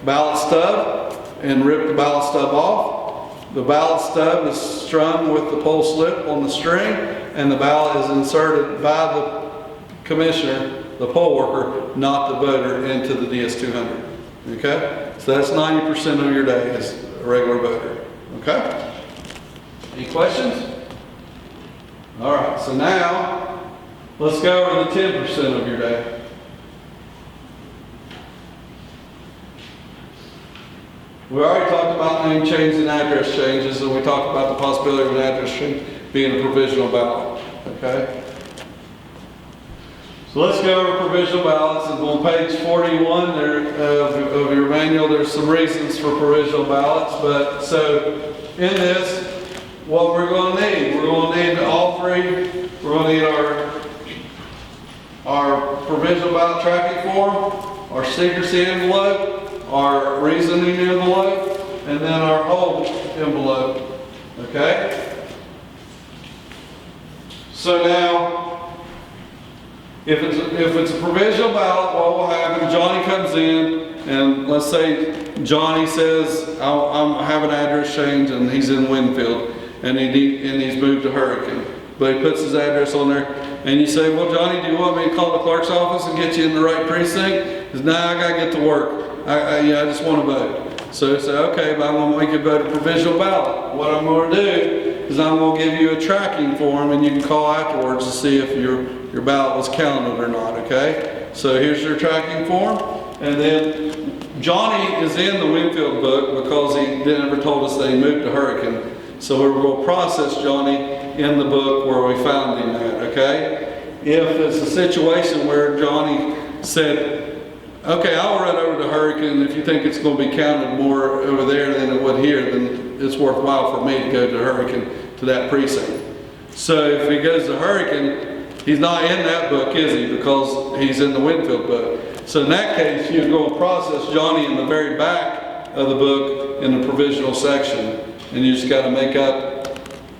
ballot stub and rip the ballot stub off. The ballot stub is strung with the poll slip on the string, and the ballot is inserted by the commissioner, the poll worker, not the voter, into the DS200. Okay? So that's 90% of your day as a regular voter. Okay? Any questions? All right, so now let's go over the 10% of your day. We already talked about name change and address changes, and we talked about the possibility of an address change being a provisional ballot. Okay? So let's go over provisional ballots, and on page 41 there, of your manual, there's some reasons for provisional ballots. But so in this, what we're going to need all three. We're going to need our provisional ballot tracking form, our secrecy envelope, our reasoning envelope, and then our hold envelope. Okay? So now, if it's a provisional ballot, what will happen? Johnny comes in, and let's say Johnny says, I have an address change, and he's in Winfield, and he's moved to Hurricane. But he puts his address on there, and you say, well, Johnny, do you want me to call the clerk's office and get you in the right precinct? He says, no, I gotta get to work. I just want to vote. So you say, okay, but I'm gonna make you vote a provisional ballot. What I'm gonna do is I'm gonna give you a tracking form, and you can call afterwards to see if your ballot was counted or not, okay? So here's your tracking form, and then Johnny is in the Winfield book because he never told us that he moved to Hurricane. So we're going to process Johnny in the book where we found him at, okay? If it's a situation where Johnny said, okay, I'll run over to Hurricane, if you think it's going to be counted more over there than it would here, then it's worthwhile for me to go to Hurricane, to that precinct. So if he goes to Hurricane, he's not in that book, is he? Because he's in the Winfield book. So in that case, you're going to process Johnny in the very back of the book in the provisional section. And you just got to make up,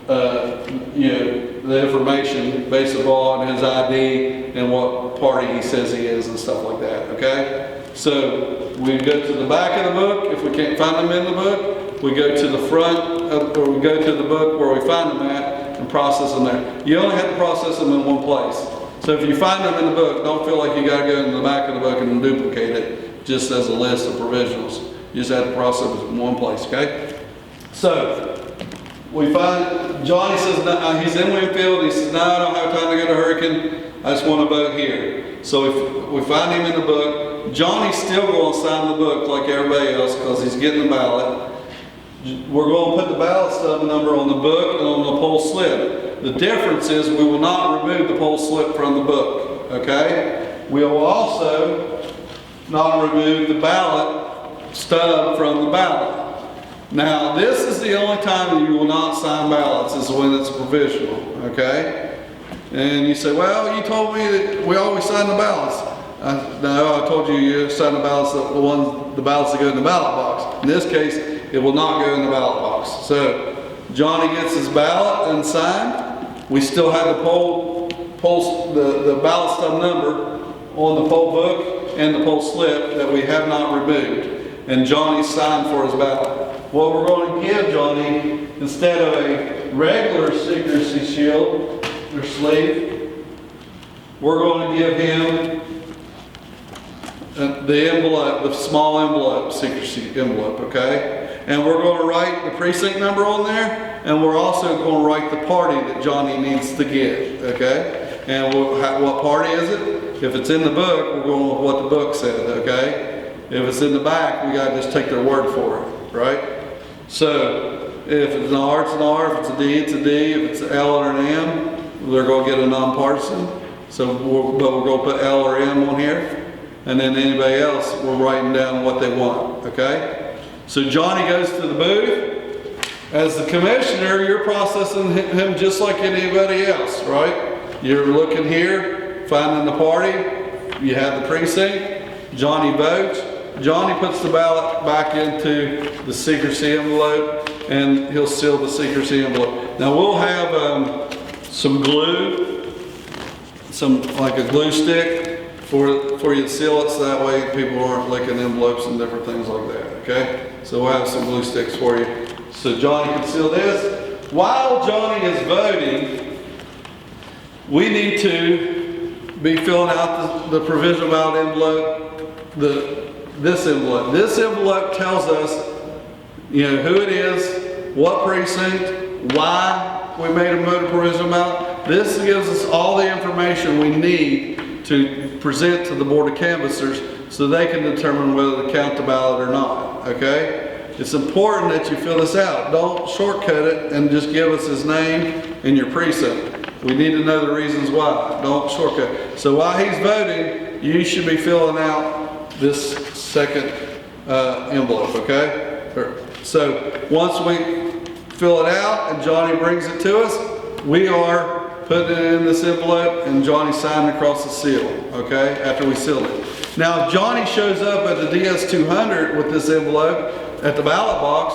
the information based upon his ID and what party he says he is and stuff like that, okay? So we go to the back of the book. If we can't find him in the book, we go to the front, or we go to the book where we find him at and process them there. You only have to process them in one place. So if you find them in the book, don't feel like you got to go in the back of the book and duplicate it just as a list of provisionals. You just have to process it in one place, okay? So we find Johnny says he's in Winfield. He says, no, I don't have time to go to Hurricane. I just want to vote here. So if we find him in the book, Johnny's still going to sign the book like everybody else because he's getting the ballot. We're going to put the ballot stub number on the book and on the poll slip. The difference is we will not remove the poll slip from the book. Okay? We will also not remove the ballot stub from the ballot. Now, this is the only time that you will not sign ballots is when it's provisional, okay? And you say, well, you told me that we always sign the ballots. No, I told you sign the ballots, the ballots that go in the ballot box. In this case, it will not go in the ballot box. So, Johnny gets his ballot and signed. We still have the the ballot stub number on the poll book and the poll slip that we have not removed. And Johnny signed for his ballot. What we're going to give Johnny, instead of a regular secrecy shield or sleeve, we're going to give him the envelope, the small envelope, secrecy envelope, okay? And we're going to write the precinct number on there, and we're also going to write the party that Johnny needs to get, okay? And what party is it? If it's in the book, we're going with what the book said, okay? If it's in the back, we got to just take their word for it, right? So if it's an R, it's an R. If it's a D, it's a D. If it's an L or an M, they're going to get a nonpartisan. So we're going to put L or M on here. And then anybody else, we're writing down what they want, okay? So Johnny goes to the booth. As the commissioner, you're processing him just like anybody else, right? You're looking here, finding the party. You have the precinct. Johnny votes. Johnny puts the ballot back into the secrecy envelope, and he'll seal the secrecy envelope. Now we'll have some glue, like a glue stick for you to seal it, so that way people aren't licking envelopes and different things like that. Okay, so we'll have some glue sticks for you, So Johnny can seal this. While Johnny is voting, we need to be filling out the provisional ballot envelope, this envelope. This envelope tells us, who it is, what precinct, why we made a voter provisional ballot. This gives us all the information we need to present to the Board of Canvassers so they can determine whether to count the ballot or not, okay? It's important that you fill this out. Don't shortcut it and just give us his name and your precinct. We need to know the reasons why. Don't shortcut. So while he's voting, you should be filling out this second envelope, okay? So once we fill it out and Johnny brings it to us, we are putting it in this envelope and Johnny signed across the seal, okay, after we seal it. Now if Johnny shows up at the DS200 with this envelope at the ballot box,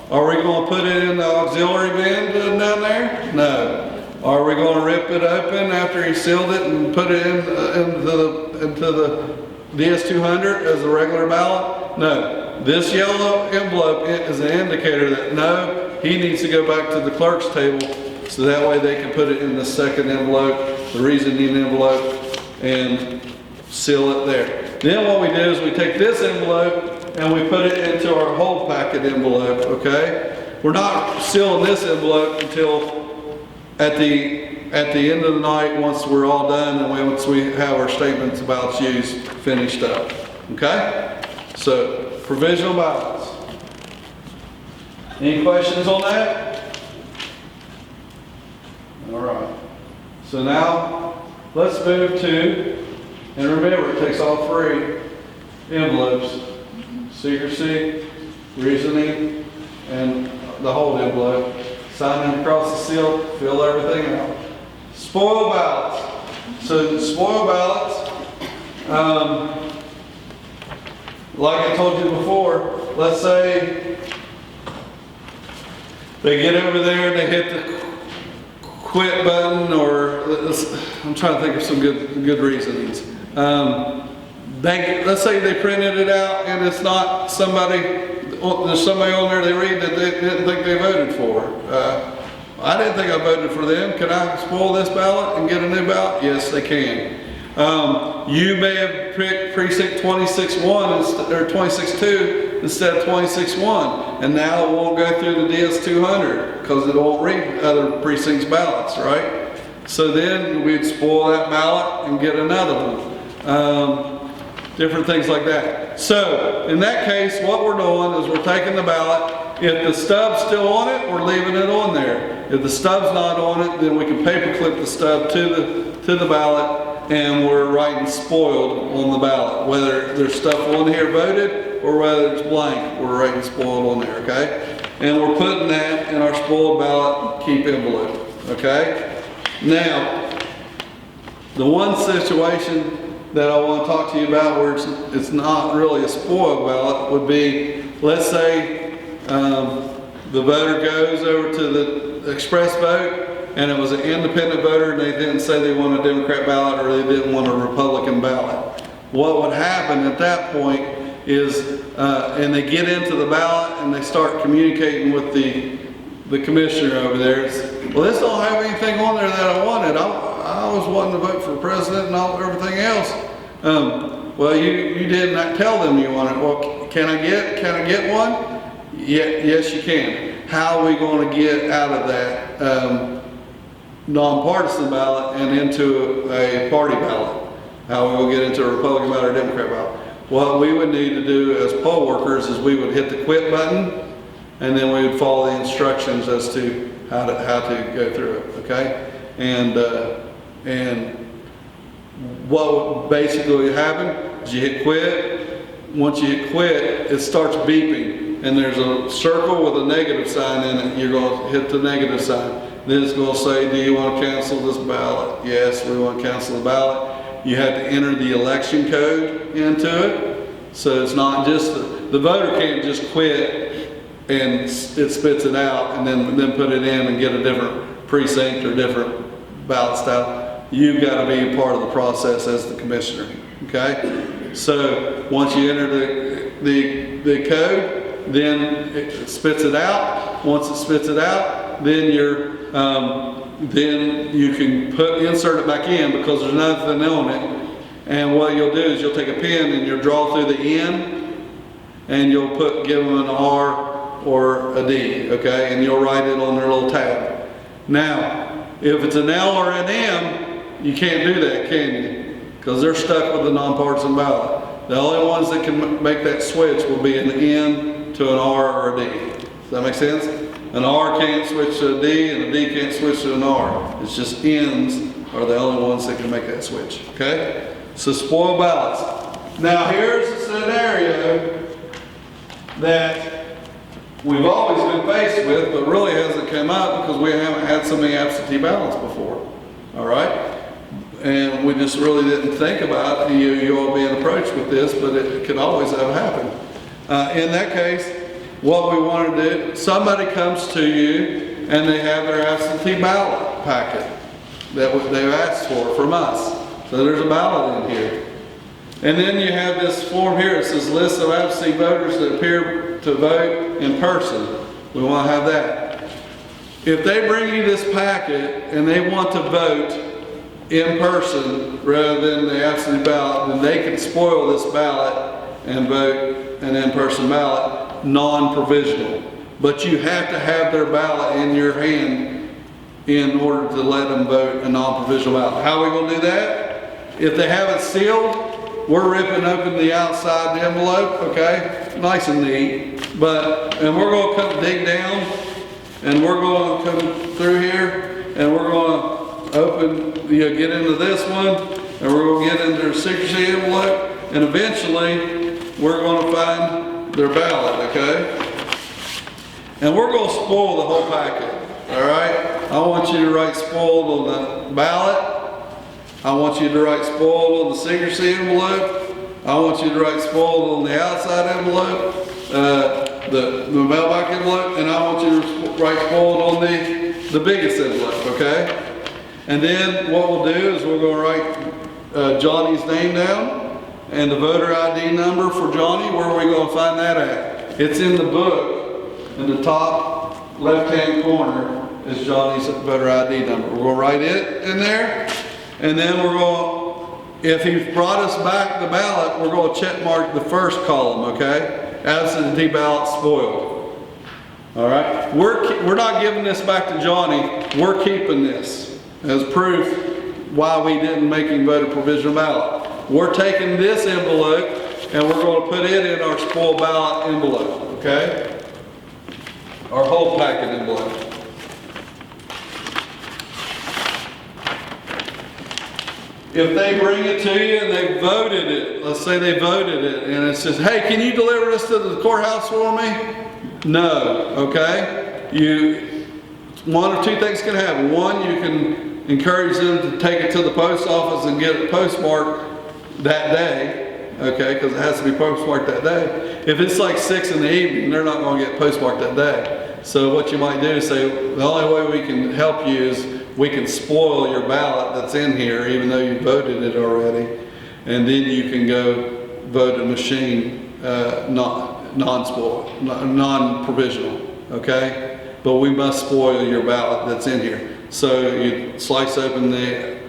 are we going to put it in the auxiliary bin down there? No. Are we going to rip it open after he sealed it and put it into the DS200 as a regular ballot? No. This yellow envelope is an indicator that no, he needs to go back to the clerk's table so that way they can put it in the second envelope, the reasoning envelope, and seal it there. Then what we do is we take this envelope and we put it into our whole packet envelope, okay? We're not sealing this envelope until at the end of the night, once we're all done and once we have our statements about use finished up, okay? So, provisional ballots. Any questions on that? All right. So now, let's move to, and remember, it takes all three envelopes, secrecy, reasoning, and the whole envelope. Sign it across the seal, fill everything out. Spoil ballots. So the spoil ballots, like I told you before, let's say they get over there, they hit the quit button, or I'm trying to think of some good reasonings. Let's say they printed it out and it's not somebody, there's somebody on there they read that they didn't think they voted for. I didn't think I voted for them. Can I spoil this ballot and get a new ballot? Yes, they can. You may have picked precinct 26-1 or 26-2 instead of 26-1, and now it won't go through the DS200 because it won't read other precincts' ballots, right? So then we'd spoil that ballot and get another one. Different things like that. So in that case, what we're doing is we're taking the ballot. If the stub's still on it, we're leaving it on there. If the stub's not on it, then we can paperclip the stub to the ballot, and we're writing spoiled on the ballot. Whether there's stuff on here voted or whether it's blank, we're writing spoiled on there, okay? And we're putting that in our spoiled ballot keep envelope, okay? Now, the one situation that I want to talk to you about where it's not really a spoiled ballot would be, let's say the voter goes over to the express vote and it was an independent voter and they didn't say they want a Democrat ballot or they didn't want a Republican ballot. What would happen at that point is, and they get into the ballot and they start communicating with the commissioner over there. Well, this don't have anything on there that I wanted. I was wanting to vote for president and everything else. Well, you didn't tell them you wanted. Well, can I get one? Yeah, yes, you can. How are we going to get out of that nonpartisan ballot and into a party ballot? How are we going to get into a Republican ballot or Democrat ballot? What we would need to do as poll workers is we would hit the quit button, and then we would follow the instructions as to how to go through it. Okay, and what would basically happen is you hit quit. Once you hit quit, it starts beeping, and there's a circle with a negative sign in it. You're going to hit the negative sign. Then it's going to say, do you want to cancel this ballot? Yes, we want to cancel the ballot. You have to enter the election code into it. So it's not just, the voter can't just quit and it spits it out and then put it in and get a different precinct or different ballot style. You've got to be a part of the process as the commissioner, okay? So once you enter the code, then it spits it out. Once it spits it out, then then you can insert it back in because there's nothing on it. And what you'll do is you'll take a pen and you'll draw through the N, and you'll give them an R or a D, okay? And you'll write it on their little tab. Now, if it's an L or an M, you can't do that, can you? Because they're stuck with the nonpartisan ballot. The only ones that can make that switch will be an N to an R or a D. Does that make sense? An R can't switch to a D, and a D can't switch to an R. It's just N's are the only ones that can make that switch, okay? So spoiled ballots. Now here's a scenario that we've always been faced with, but really hasn't come up because we haven't had so many absentee ballots before. All right? And we just really didn't think about you all being approached with this, but it could always have happened. In that case, what we want to do, somebody comes to you and they have their absentee ballot packet that they've asked for from us. So there's a ballot in here. And then you have this form here. It says list of absentee voters that appear to vote in person. We want to have that. If they bring you this packet and they want to vote in person rather than the absentee ballot, then they can spoil this ballot and vote an in-person ballot, non-provisional. But you have to have their ballot in your hand in order to let them vote a non-provisional ballot. How are we going to do that? If they have it sealed, we're ripping open the outside of the envelope, okay? Nice and neat. And we're going to come dig down, and we're going to come through here, and we're going to open, get into this one, and we're going to get into their secrecy envelope, and eventually we're going to find their ballot, okay? And we're going to spoil the whole packet, all right? I want you to write spoiled on the ballot. I want you to write spoiled on the secrecy envelope. I want you to write spoiled on the outside envelope, the mailbox envelope, and I want you to write spoiled on the biggest envelope, okay? And then what we'll do is we're going to write Johnny's name down and the voter ID number for Johnny. Where are we going to find that at? It's in the book in the top left-hand corner is Johnny's voter ID number. We're going to write it in there. And then we're going, if he's brought us back the ballot, we're going to check mark the first column, okay? Absentee ballot spoiled. All right? We're not giving this back to Johnny. We're keeping this as proof why we didn't make him vote a provisional ballot. We're taking this envelope and we're going to put it in our spoiled ballot envelope, okay? Our whole packet envelope. If they bring it to you and they voted it, let's say they voted it, and it says, hey, can you deliver this to the courthouse for me? No, okay? One of two things can happen. One, you can encourage them to take it to the post office and get it postmarked that day, okay, because it has to be postmarked that day. If it's like 6 in the evening, they're not going to get postmarked that day. So what you might do is say, the only way we can help you is we can spoil your ballot that's in here, even though you voted it already, and then you can go vote a machine non-spoil, non-provisional, okay? But we must spoil your ballot that's in here. So you slice open the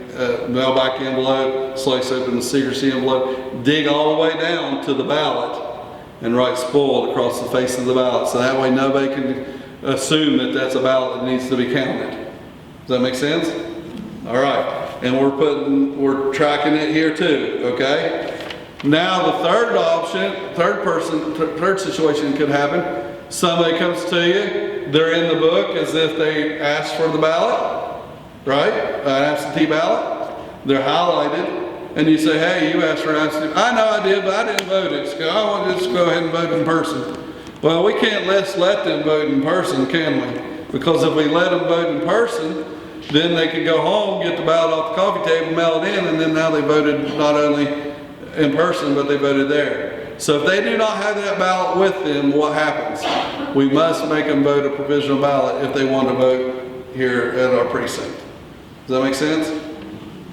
mailback envelope, slice open the secrecy envelope, dig all the way down to the ballot, and write spoiled across the face of the ballot. So that way nobody can assume that that's a ballot that needs to be counted. Does that make sense? All right. And we're tracking it here too, okay? Now the third option, third situation could happen. Somebody comes to you, they're in the book as if they asked for the ballot, right? An absentee ballot. They're highlighted, and you say, hey, you asked for an absentee. I know I did, but I didn't vote it. So I want to just go ahead and vote in person. Well, we can't let them vote in person, can we? Because if we let them vote in person, then they can go home, get the ballot off the coffee table, mail it in, and then now they voted not only in person, but they voted there. So if they do not have that ballot with them, what happens? We must make them vote a provisional ballot if they want to vote here at our precinct. Does that make sense?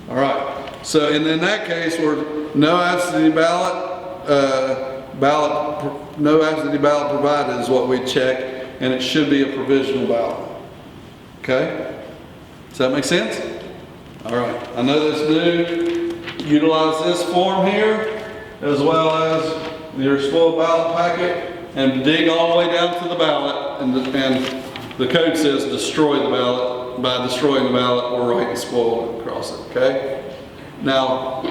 All right. So and in that case, we're no absentee ballot, no absentee ballot provided is what we check, and it should be a provisional ballot. Okay? Does that make sense? All right, I know that's new. Utilize this form here, as well as your spoiled ballot packet, and dig all the way down to the ballot, and the code says destroy the ballot. By destroying the ballot, or writing spoiled across it, okay? Now,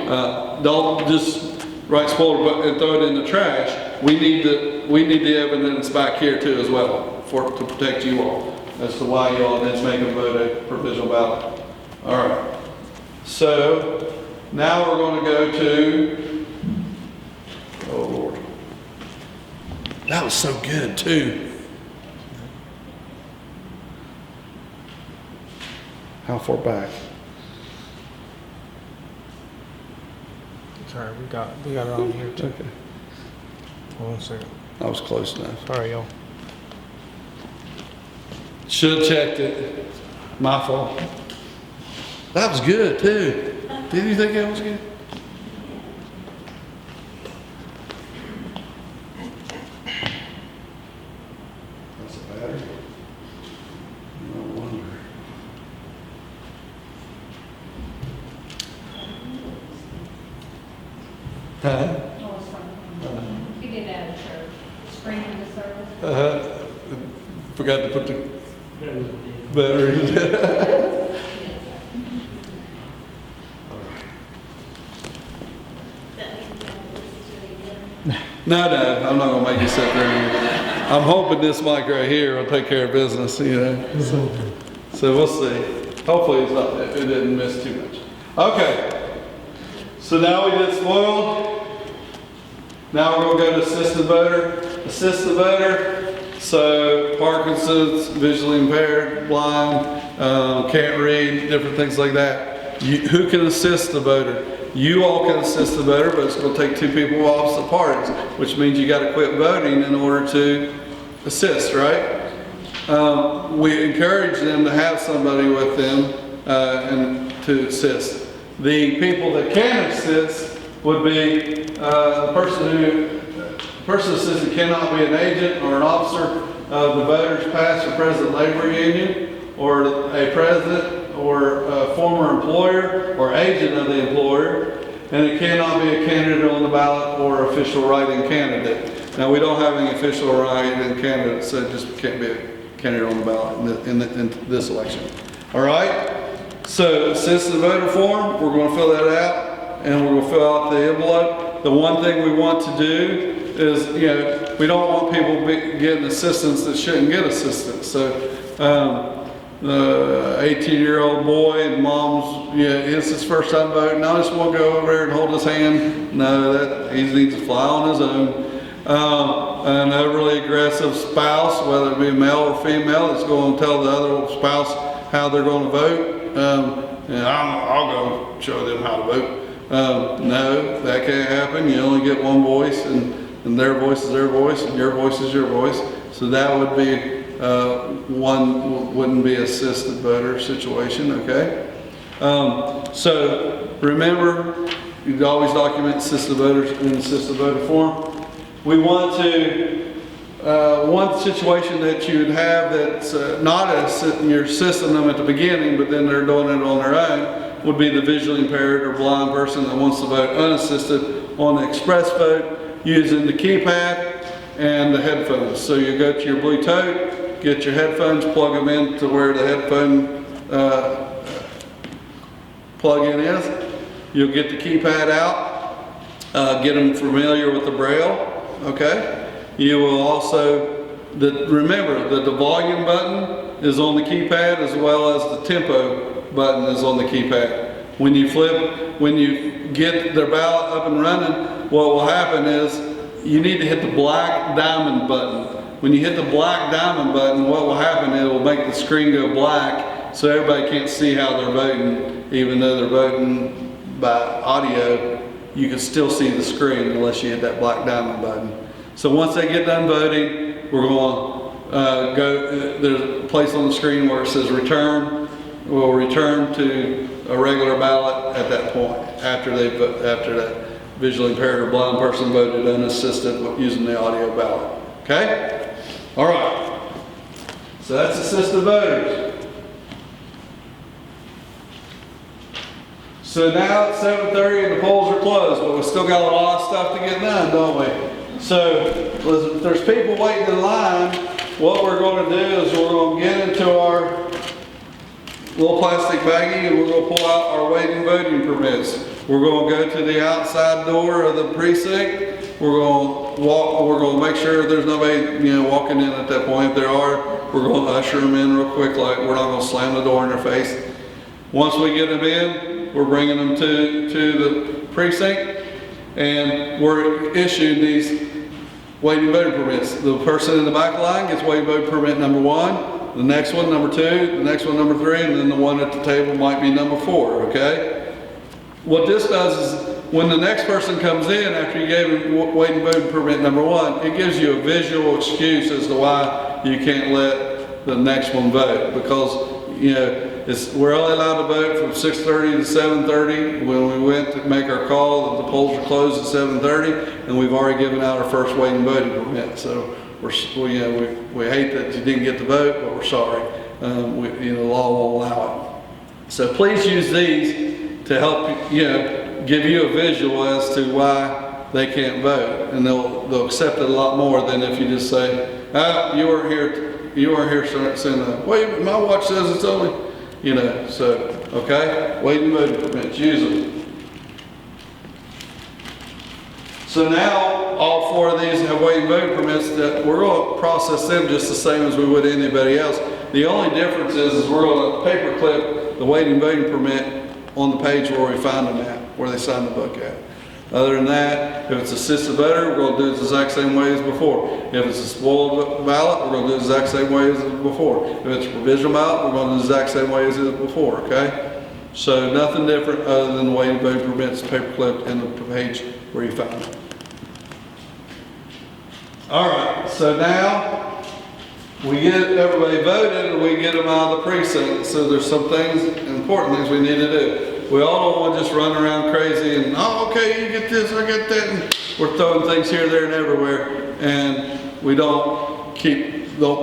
don't just write spoiled and throw it in the trash. We need the evidence back here too as well, to protect you all, as to why you all didn't make a vote a provisional ballot. All right, so now we're going to go to, oh Lord, that was so good too. How far back? Sorry, we got it on here too. Okay, Hold on a second. I was close enough. Sorry, y'all. Should have checked it. My fault. That was good too. Did you think that was good? That's a battery. No wonder. Huh? He did that at church, spring into service. Forgot to put the batteries in. No, I'm not gonna make you sit there. I'm hoping this mic right here will take care of business, you know. So we'll see. Hopefully it didn't miss too much. Okay. So now we did spoiled. Now we're gonna go to assisted voter. Assisted voter. So Parkinson's, visually impaired, blind, can't read, different things like that. Who can assist the voter? You all can assist the voter, but it's going to take two people off opposite parties, which means you got to quit voting in order to assist, right? We encourage them to have somebody with them and to assist. The people that can assist would be the person assistant cannot be an agent or an officer of the voters past or present labor union, or a president or a former employer or agent of the employer, and it cannot be a candidate on the ballot or official write-in candidate. Now, we don't have any official write-in candidates, so it just can't be a candidate on the ballot in this election. All right? So, assisted voter form, we're going to fill that out, and we're going to fill out the envelope. The one thing we want to do is, we don't want people getting assistance that shouldn't get assistance. So, the 18-year-old boy and mom's, it's his first time voting. I just want to go over there and hold his hand. No, he needs to fly on his own. An overly aggressive spouse, whether it be male or female, is going to tell the other spouse how they're going to vote. And I'll go show them how to vote. No, that can't happen. You only get one voice, and their voice is their voice, and your voice is your voice. So that would be wouldn't be assisted voter situation, okay? So remember, you always document assisted voters in assisted voter form. We want to, one situation that you would have that's not you're assisting them at the beginning, but then they're doing it on their own, would be the visually impaired or blind person that wants to vote unassisted on the express vote using the keypad and the headphones. So you go to your blue tote, get your headphones, plug them in to where the headphone plug-in is. You'll get the keypad out, get them familiar with the Braille, okay? You will also, remember that the volume button is on the keypad as well as the tempo button is on the keypad. When you get their ballot up and running, what will happen is you need to hit the black diamond button. When you hit the black diamond button, what will happen, it will make the screen go black so everybody can't see how they're voting. Even though they're voting by audio, you can still see the screen unless you hit that black diamond button. So once they get done voting, we're going to there's a place on the screen where it says return. We'll return to a regular ballot at that point, after that visually impaired or blind person voted unassisted using the audio ballot. Okay? All right. So that's assisted voters. So now it's 7:30 and the polls are closed, but we still got a lot of stuff to get done, don't we? So if there's people waiting in line, what we're going to do is we're going to get into our little plastic baggie and we're going to pull out our waiting voting permits. We're going to go to the outside door of the precinct. We're going to walk. We're going to make sure there's nobody, walking in at that point. If there are, we're going to usher them in real quick. Like, we're not going to slam the door in their face. Once we get them in, we're bringing them to the precinct, and we're issuing these waiting voting permits. The person in the back line gets waiting voting permit number 1, the next one number 2, the next one number 3, and then the one at the table might be number 4, okay? What this does is, when the next person comes in after you gave them waiting voting permit number 1, it gives you a visual excuse as to why you can't let the next one vote, because, we're only allowed to vote from 6:30 to 7:30. When we went to make our call, the polls were closed at 7:30, and we've already given out our first waiting voting permit. So we hate that you didn't get the vote, but we're sorry. The law won't allow it. So please use these to help give you a visual as to why they can't vote, and they'll accept it a lot more than if you just say, you weren't here saying that. Wait, my watch says it's only. Okay? Waiting voting permits, use them. So now, all 4 of these have waiting voting permits that we're going to process them just the same as we would anybody else. The only difference is we're going to paper clip the waiting voting permit on the page where we find them at, where they sign the book at. Other than that, if it's assisted voter, we're going to do it the exact same way as before. If it's a spoiled ballot, we're going to do it the exact same way as before. If it's a provisional ballot, we're going to do the exact same way as before, okay? So nothing different other than the waiting voting permits paper clipped in the page where you found them. All right, so now we get everybody voted and we get them out of the precinct. So there's some things, important things we need to do. We all don't want to just run around crazy and, okay, you get this, I get that, and we're throwing things here, there, and everywhere, and we don't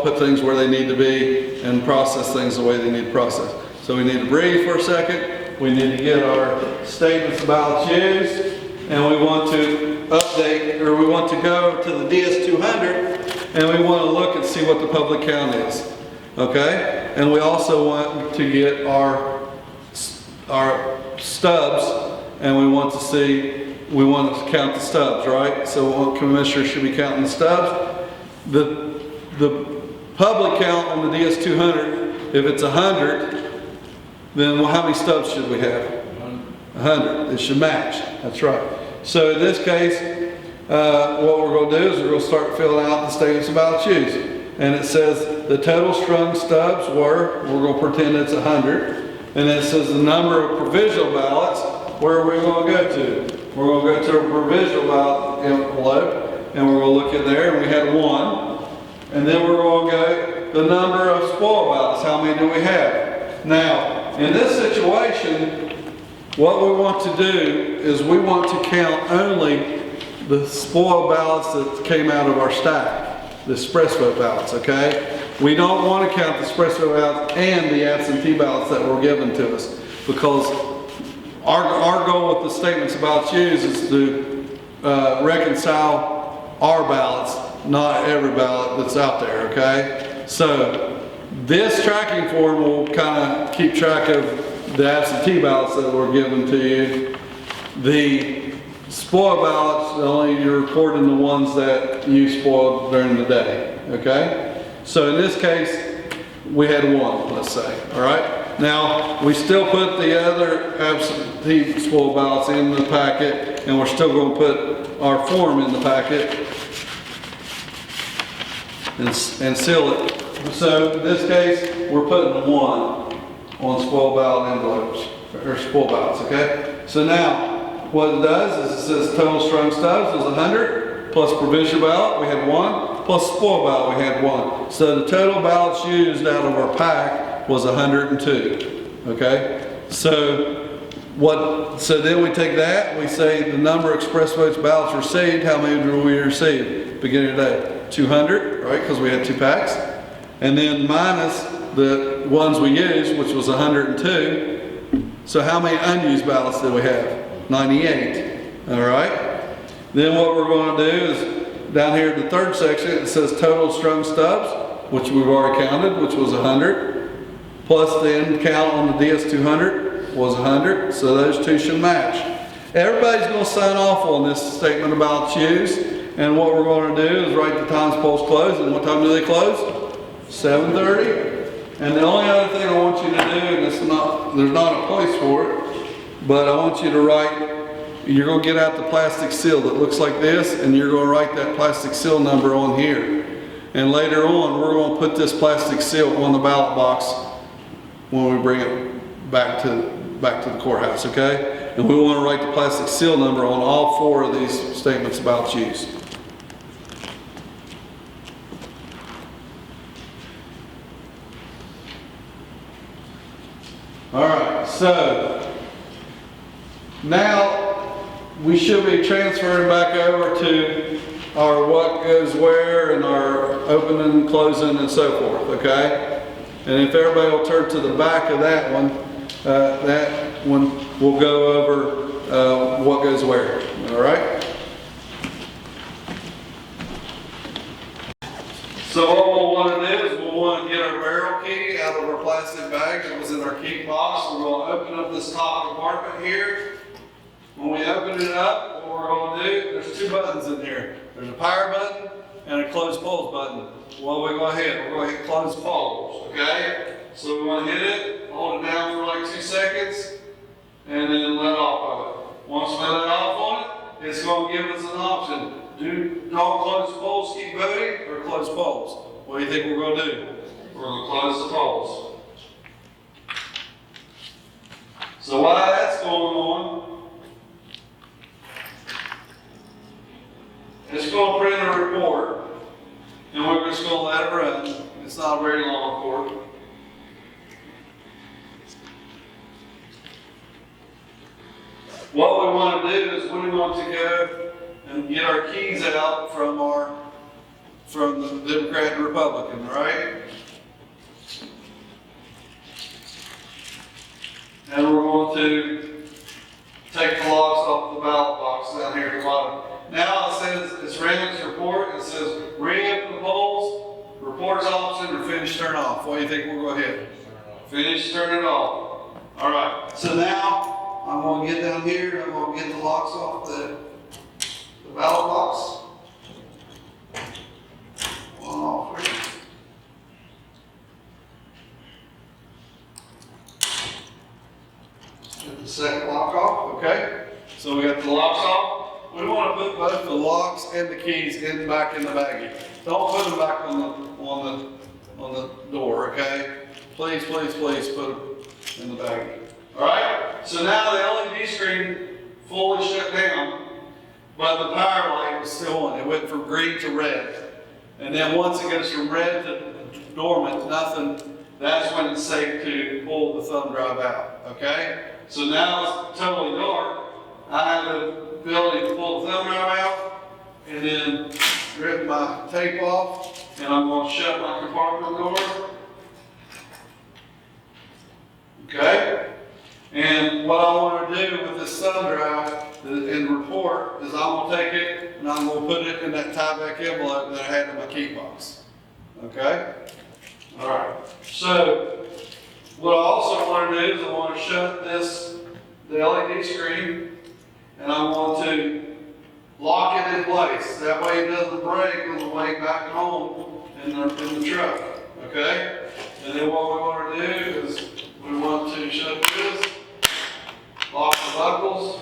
put things where they need to be and process things the way they need to process. So we need to breathe for a second. We need to get our statements about use, and we want to update, or we want to go to the DS200, and we want to look and see what the public count is, okay? And we also want to get our stubs, and we want to count the stubs, right? So commissioners should be counting the stubs. The public count on the DS200, if it's 100, then how many stubs should we have? 100. It should match. That's right. So in this case, what we're going to do is we're going to start filling out the statements about use. And it says the total strung stubs we're going to pretend it's 100. And it says the number of provisional ballots, where are we going to go to? We're going to go to a provisional ballot envelope, and we're going to look in there, and we had 1. And then we're going to go the number of spoiled ballots. How many do we have? Now, in this situation, what we want to do is we want to count only the spoiled ballots that came out of our stack, the express vote ballots, okay? We don't want to count the express vote ballots and the absentee ballots that were given to us, because our goal with the statements about use is to reconcile our ballots, not every ballot that's out there, okay? So this tracking form will kind of keep track of the absentee ballots that were given to you. The spoiled ballots, only you're recording the ones that you spoiled during the day, okay? So in this case, we had 1, let's say, all right? Now, we still put the other absentee spoiled ballots in the packet, and we're still going to put our form in the packet and seal it. So in this case, we're putting 1 on spoiled ballot envelopes, or spoiled ballots, okay? So now, what it does is it says total strung stubs was 100, plus provisional ballot, we had 1, plus spoiled ballot, we had 1. So the total ballots used out of our pack was 102, okay? So So then we take that, we say the number of express votes ballots received, how many did we receive beginning of the day? 200, right, because we had 2 packs. And then minus the ones we used, which was 102. So how many unused ballots did we have? 98, all right? Then what we're going to do is, down here in the third section, it says total strung stubs, which we've already counted, which was 100. Plus the end count on the DS200 was 100, so those two should match. Everybody's going to sign off on this statement about use, and what we're going to do is write the times polls close, and what time do they close? 7:30. And the only other thing I want you to do, and there's not a place for it, but I want you to write, you're going to get out the plastic seal that looks like this, and you're going to write that plastic seal number on here. And later on, we're going to put this plastic seal on the ballot box when we bring it back to the courthouse, okay? And we want to write the plastic seal number on all 4 of these statements about use. All right, so now we should be transferring back over to our what goes where and our opening, closing, and so forth, okay? And if everybody will turn to the back of that one we'll go over what goes where, all right? So what we'll want to do is we'll want to get our barrel key out of our plastic bag that was in our key box. We're going to open up this top compartment here. When we open it up, what we're going to do, there's 2 buttons in here. There's a power button and a close polls button. Well, we're going to hit. We're going to hit close polls, okay? So we want to hit it, hold it down for like 2 seconds, and then let off of it. Once we let off on it, it's going to give us an option. Don't close polls, keep voting, or close polls. What do you think we're going to do? We're going to close the polls. So while that's going on, it's going to print a report, and we're just going to let it run. It's not a very long report. What we want to do is we want to go and get our keys out from the Democrat and Republican, right? And we're going to take the locks off the ballot box down here at the bottom. Now it says it's ran its report. It says reopen the polls, reports option, or finish turn off. What do you think we're going to hit? Finish turn it off. All right. So now I'm going to get down here. I'm going to get the locks off the ballot box. One off here. Get the second lock off. Okay. So we got the locks off. We want to put both the locks and the keys back in the baggie. Don't put them back on the door, okay? Please, please, please put them in the baggie. All right. So now the LED screen fully shut down, but the power light was still on. It went from green to red, and then once it goes from red to dormant, nothing. That's when it's safe to pull the thumb drive out. Okay. So now it's totally dark. I have the ability to pull the thumb drive out and then rip my tape off, and I'm going to shut my compartment door. Okay? And what I want to do with this thumb drive and report is I'm going to take it and I'm going to put it in that tie-back envelope that I had in my key box. Okay? All right. So what I also want to do is I want to shut the LED screen, and I'm going to lock it in place. That way it doesn't break on the way back home in the truck. Okay? And then what we want to do is we want to shut this, lock the buckles,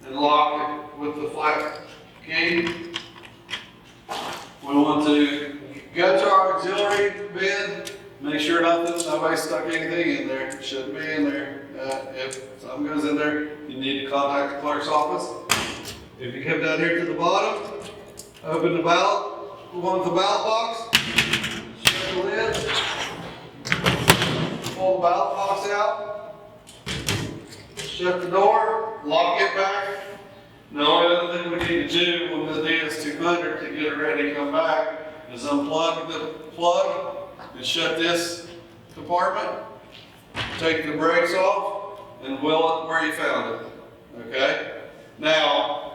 and lock it with the flat key. We want to go to our auxiliary bin, make sure nobody stuck anything in there. It shouldn't be in there. If something goes in there, you need to contact the clerk's office. If you come down here to the bottom, open the ballot, go into the ballot box, shut the lid, pull the ballot box out, shut the door, lock it back. The only other thing we need to do when the DS200 to get it ready to come back is unplug the plug and shut this compartment, take the brakes off, and wheel it where you found it, okay? Now,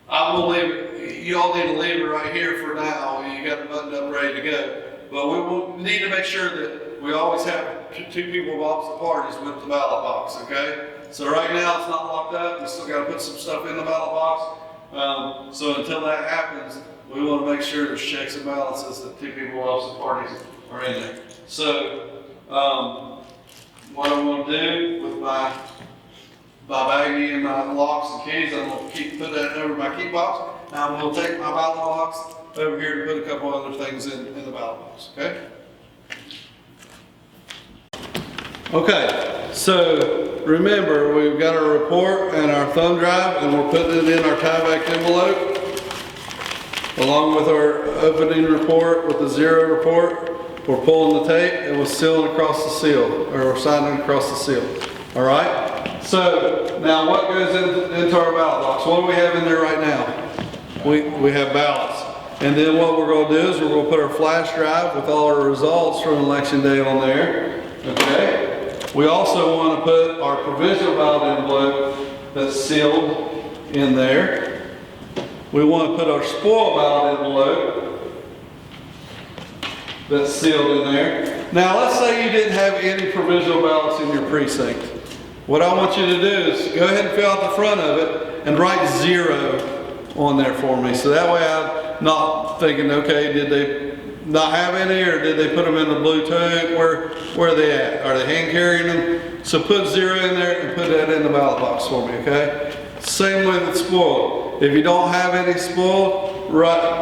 I will leave it, you all need to leave it right here for now. You got it buttoned up, ready to go. But we will need to make sure that we always have two people of opposite parties with the ballot box, okay? So right now, it's not locked up. We still got to put some stuff in the ballot box. So until that happens, we want to make sure there's checks and balances that two people of opposite parties are in there. So what I'm going to do with my baggie and my locks and keys, I'm going to put that over my key box. Now I'm going to take my ballot box over here to put a couple other things in the ballot box, okay? Okay, so remember, we've got our report and our thumb drive, and we're putting it in our tie-back envelope, along with our opening report with the zero report. We're pulling the tape and we're sealing across the seal, or we're signing across the seal. All right? So now what goes into our ballot box? What do we have in there right now? We have ballots. And then what we're going to do is we're going to put our flash drive with all our results from election day on there. Okay? We also want to put our provisional ballot envelope that's sealed in there. We want to put our spoil ballot envelope that's sealed in there. Now let's say you didn't have any provisional ballots in your precinct. What I want you to do is go ahead and fill out the front of it and write 0 on there for me. So that way I'm not thinking, okay, did they not have any, or did they put them in the blue tote? Where are they at? Are they hand carrying them? So put 0 in there and put that in the ballot box for me, okay? Same with the spoiled. If you don't have any spoiled,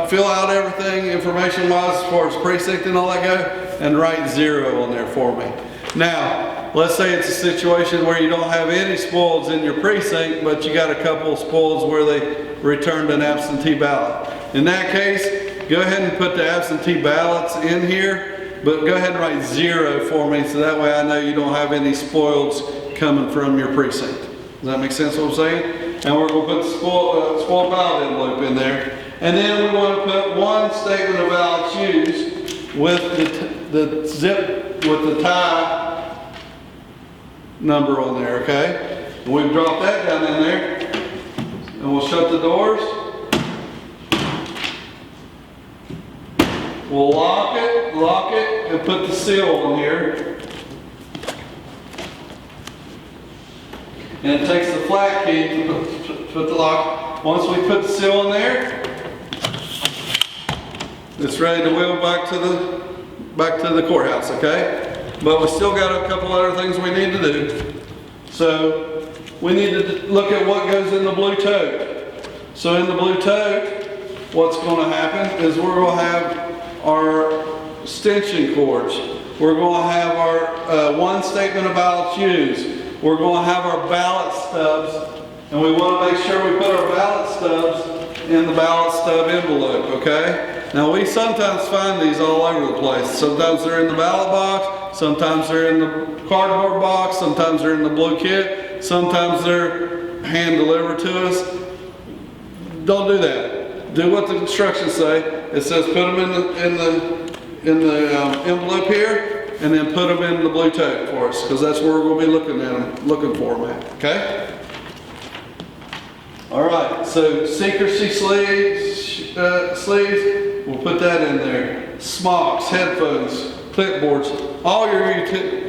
fill out everything information-wise as far as precinct and all that go, and write 0 on there for me. Now, let's say it's a situation where you don't have any spoils in your precinct, but you got a couple of spoils where they returned an absentee ballot. In that case, go ahead and put the absentee ballots in here, but go ahead and write 0 for me, so that way I know you don't have any spoils coming from your precinct. Does that make sense what I'm saying? And we're going to put the spoiled ballot envelope in there. And then we want to put one statement of ballots used with the zip, with the tie number on there, okay? And we've dropped that down in there. And we'll shut the doors. We'll lock it, and put the seal on here. And it takes the flat key to put the lock. Once we put the seal in there, it's ready to wheel back to the courthouse, okay? But we still got a couple other things we need to do. So we need to look at what goes in the blue tote. So in the blue tote, what's going to happen is we're going to have our extension cords. We're going to have our one statement of ballots used. We're going to have our ballot stubs, and we want to make sure we put our ballot stubs in the ballot stub envelope, okay? Now we sometimes find these all over the place. Sometimes they're in the ballot box, sometimes they're in the cardboard box, sometimes they're in the blue kit, sometimes they're hand delivered to us. Don't do that. Do what the instructions say. It says put them in the envelope here, and then put them in the blue tote for us, because that's where we're going to be looking for them at, okay? All right, so secrecy sleeves, we'll put that in there. Smocks, headphones, clipboards, all your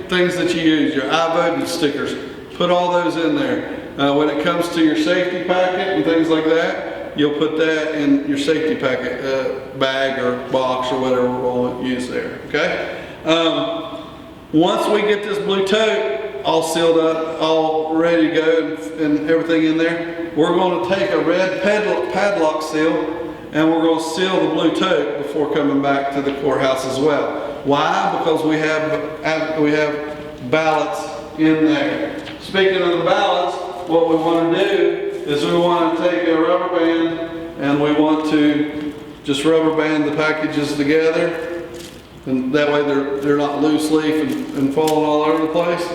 things that you use, your iVoting stickers, put all those in there. When it comes to your safety packet and things like that, you'll put that in your safety packet bag or box or whatever we're going to use there, okay? Once we get this blue tote all sealed up, all ready to go and everything in there, we're going to take a red padlock seal and we're going to seal the blue tote before coming back to the courthouse as well. Why? Because we have ballots in there. Speaking of the ballots, what we want to do is we want to take a rubber band and we want to just rubber band the packages together. And that way they're not loose leaf and falling all over the place.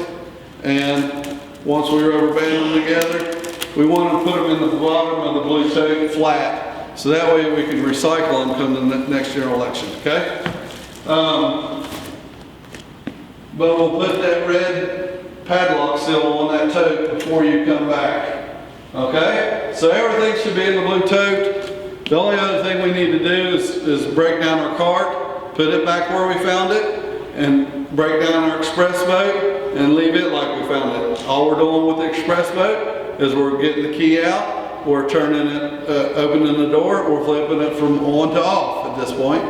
And once we rubber band them together, we want to put them in the bottom of the blue tote flat, so that way we can recycle them come the next general election, okay? But we'll put that red padlock seal on that tote before you come back, okay? So everything should be in the blue tote. The only other thing we need to do is break down our cart, put it back where we found it, and break down our express boat and leave it like we found it. All we're doing with the express boat is we're getting the key out, we're turning it, opening the door, we're flipping it from on to off at this point,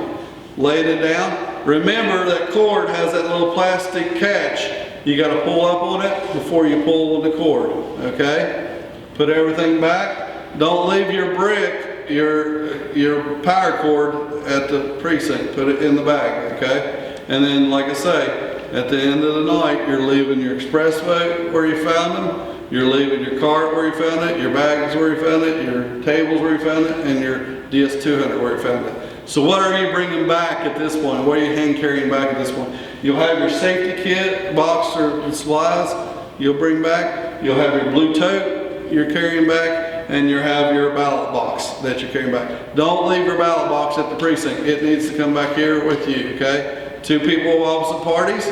laying it down. Remember that cord has that little plastic catch. You got to pull up on it before you pull on the cord, okay? Put everything back. Don't leave your brick, your power cord at the precinct. Put it in the bag, okay? And then, like I say, at the end of the night, you're leaving your express boat where you found them, you're leaving your cart where you found it, your bags where you found it, your tables where you found it, and your DS200 where you found it. So what are you bringing back at this point? What are you hand carrying back at this point? You'll have your safety kit, box or supplies you'll bring back. You'll have your blue tote you're carrying back, and you'll have your ballot box that you're carrying back. Don't leave your ballot box at the precinct. It needs to come back here with you, okay? Two people of opposite parties,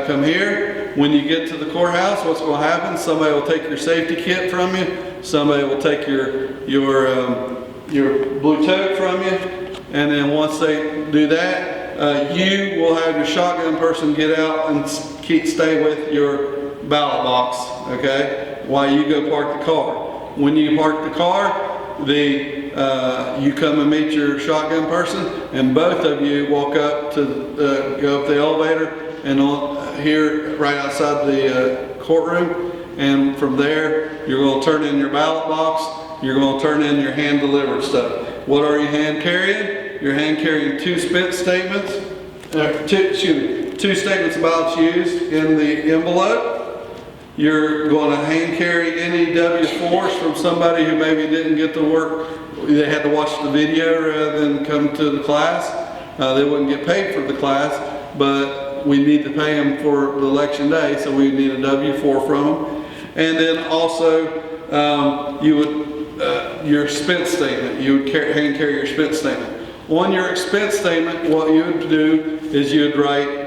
come here. When you get to the courthouse, what's going to happen? Somebody will take your safety kit from you. Somebody will take your blue tote from you. And then once they do that, you will have your shotgun person get out and stay with your ballot box, okay? While you go park the car. When you park the car, you come and meet your shotgun person, and both of you walk up to go up the elevator and here right outside the courtroom. And from there, you're going to turn in your ballot box. You're going to turn in your hand delivered stuff. What are you hand carrying? You're hand carrying two spent statements, two statements of ballots used in the envelope. You're going to hand carry any W-4s from somebody who maybe didn't get to work. They had to watch the video rather than come to the class. They wouldn't get paid for the class, but we need to pay them for the election day, so we need a W-4 from them. And then also, your expense statement. You would hand carry your expense statement. On your expense statement, what you would do is you would write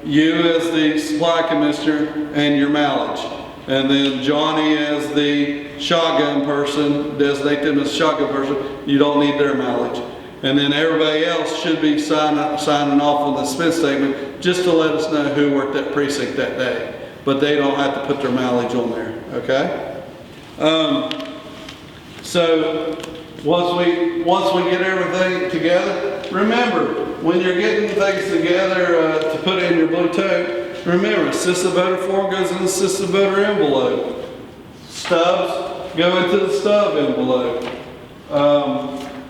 you as the supply commissioner and your mileage. And then Johnny as the shotgun person, designate them as shotgun person, you don't need their mileage. And then everybody else should be signing off on the expense statement just to let us know who worked that precinct that day. But they don't have to put their mileage on there, okay? So once we get everything together, remember, when you're getting things together to put in your blue tote, remember, assisted voter form goes in the assisted voter envelope. Stubs go into the stub envelope.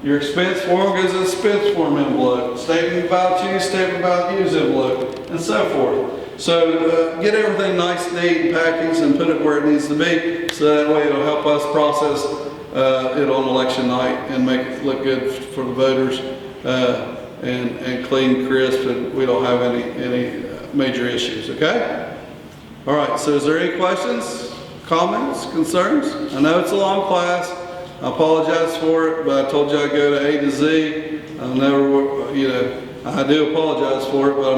Your expense form goes in the expense form envelope. Statement about use, statement about use envelope, and so forth. So get everything nice, neat, and packaged, and put it where it needs to be, so that way it'll help us process it on election night and make it look good for the voters and clean, crisp, and we don't have any major issues, okay? All right, so is there any questions, comments, concerns? I know it's a long class. I apologize for it, but I told you I'd go to A to Z. I'll never, I do apologize for it, but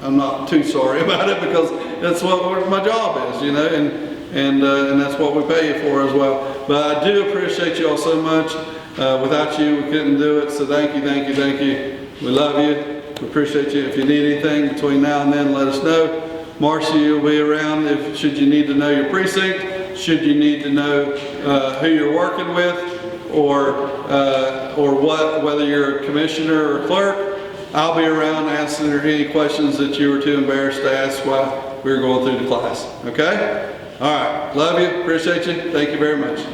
I'm not too sorry about it, because that's what my job is, and that's what we pay you for as well. But I do appreciate you all so much. Without you, we couldn't do it. So thank you, thank you, thank you. We love you. We appreciate you. If you need anything between now and then, let us know. Marcy will be around should you need to know your precinct, should you need to know who you're working with, or whether you're a commissioner or clerk. I'll be around answering any questions that you were too embarrassed to ask while we were going through the class. Okay? All right. Love you. Appreciate you. Thank you very much.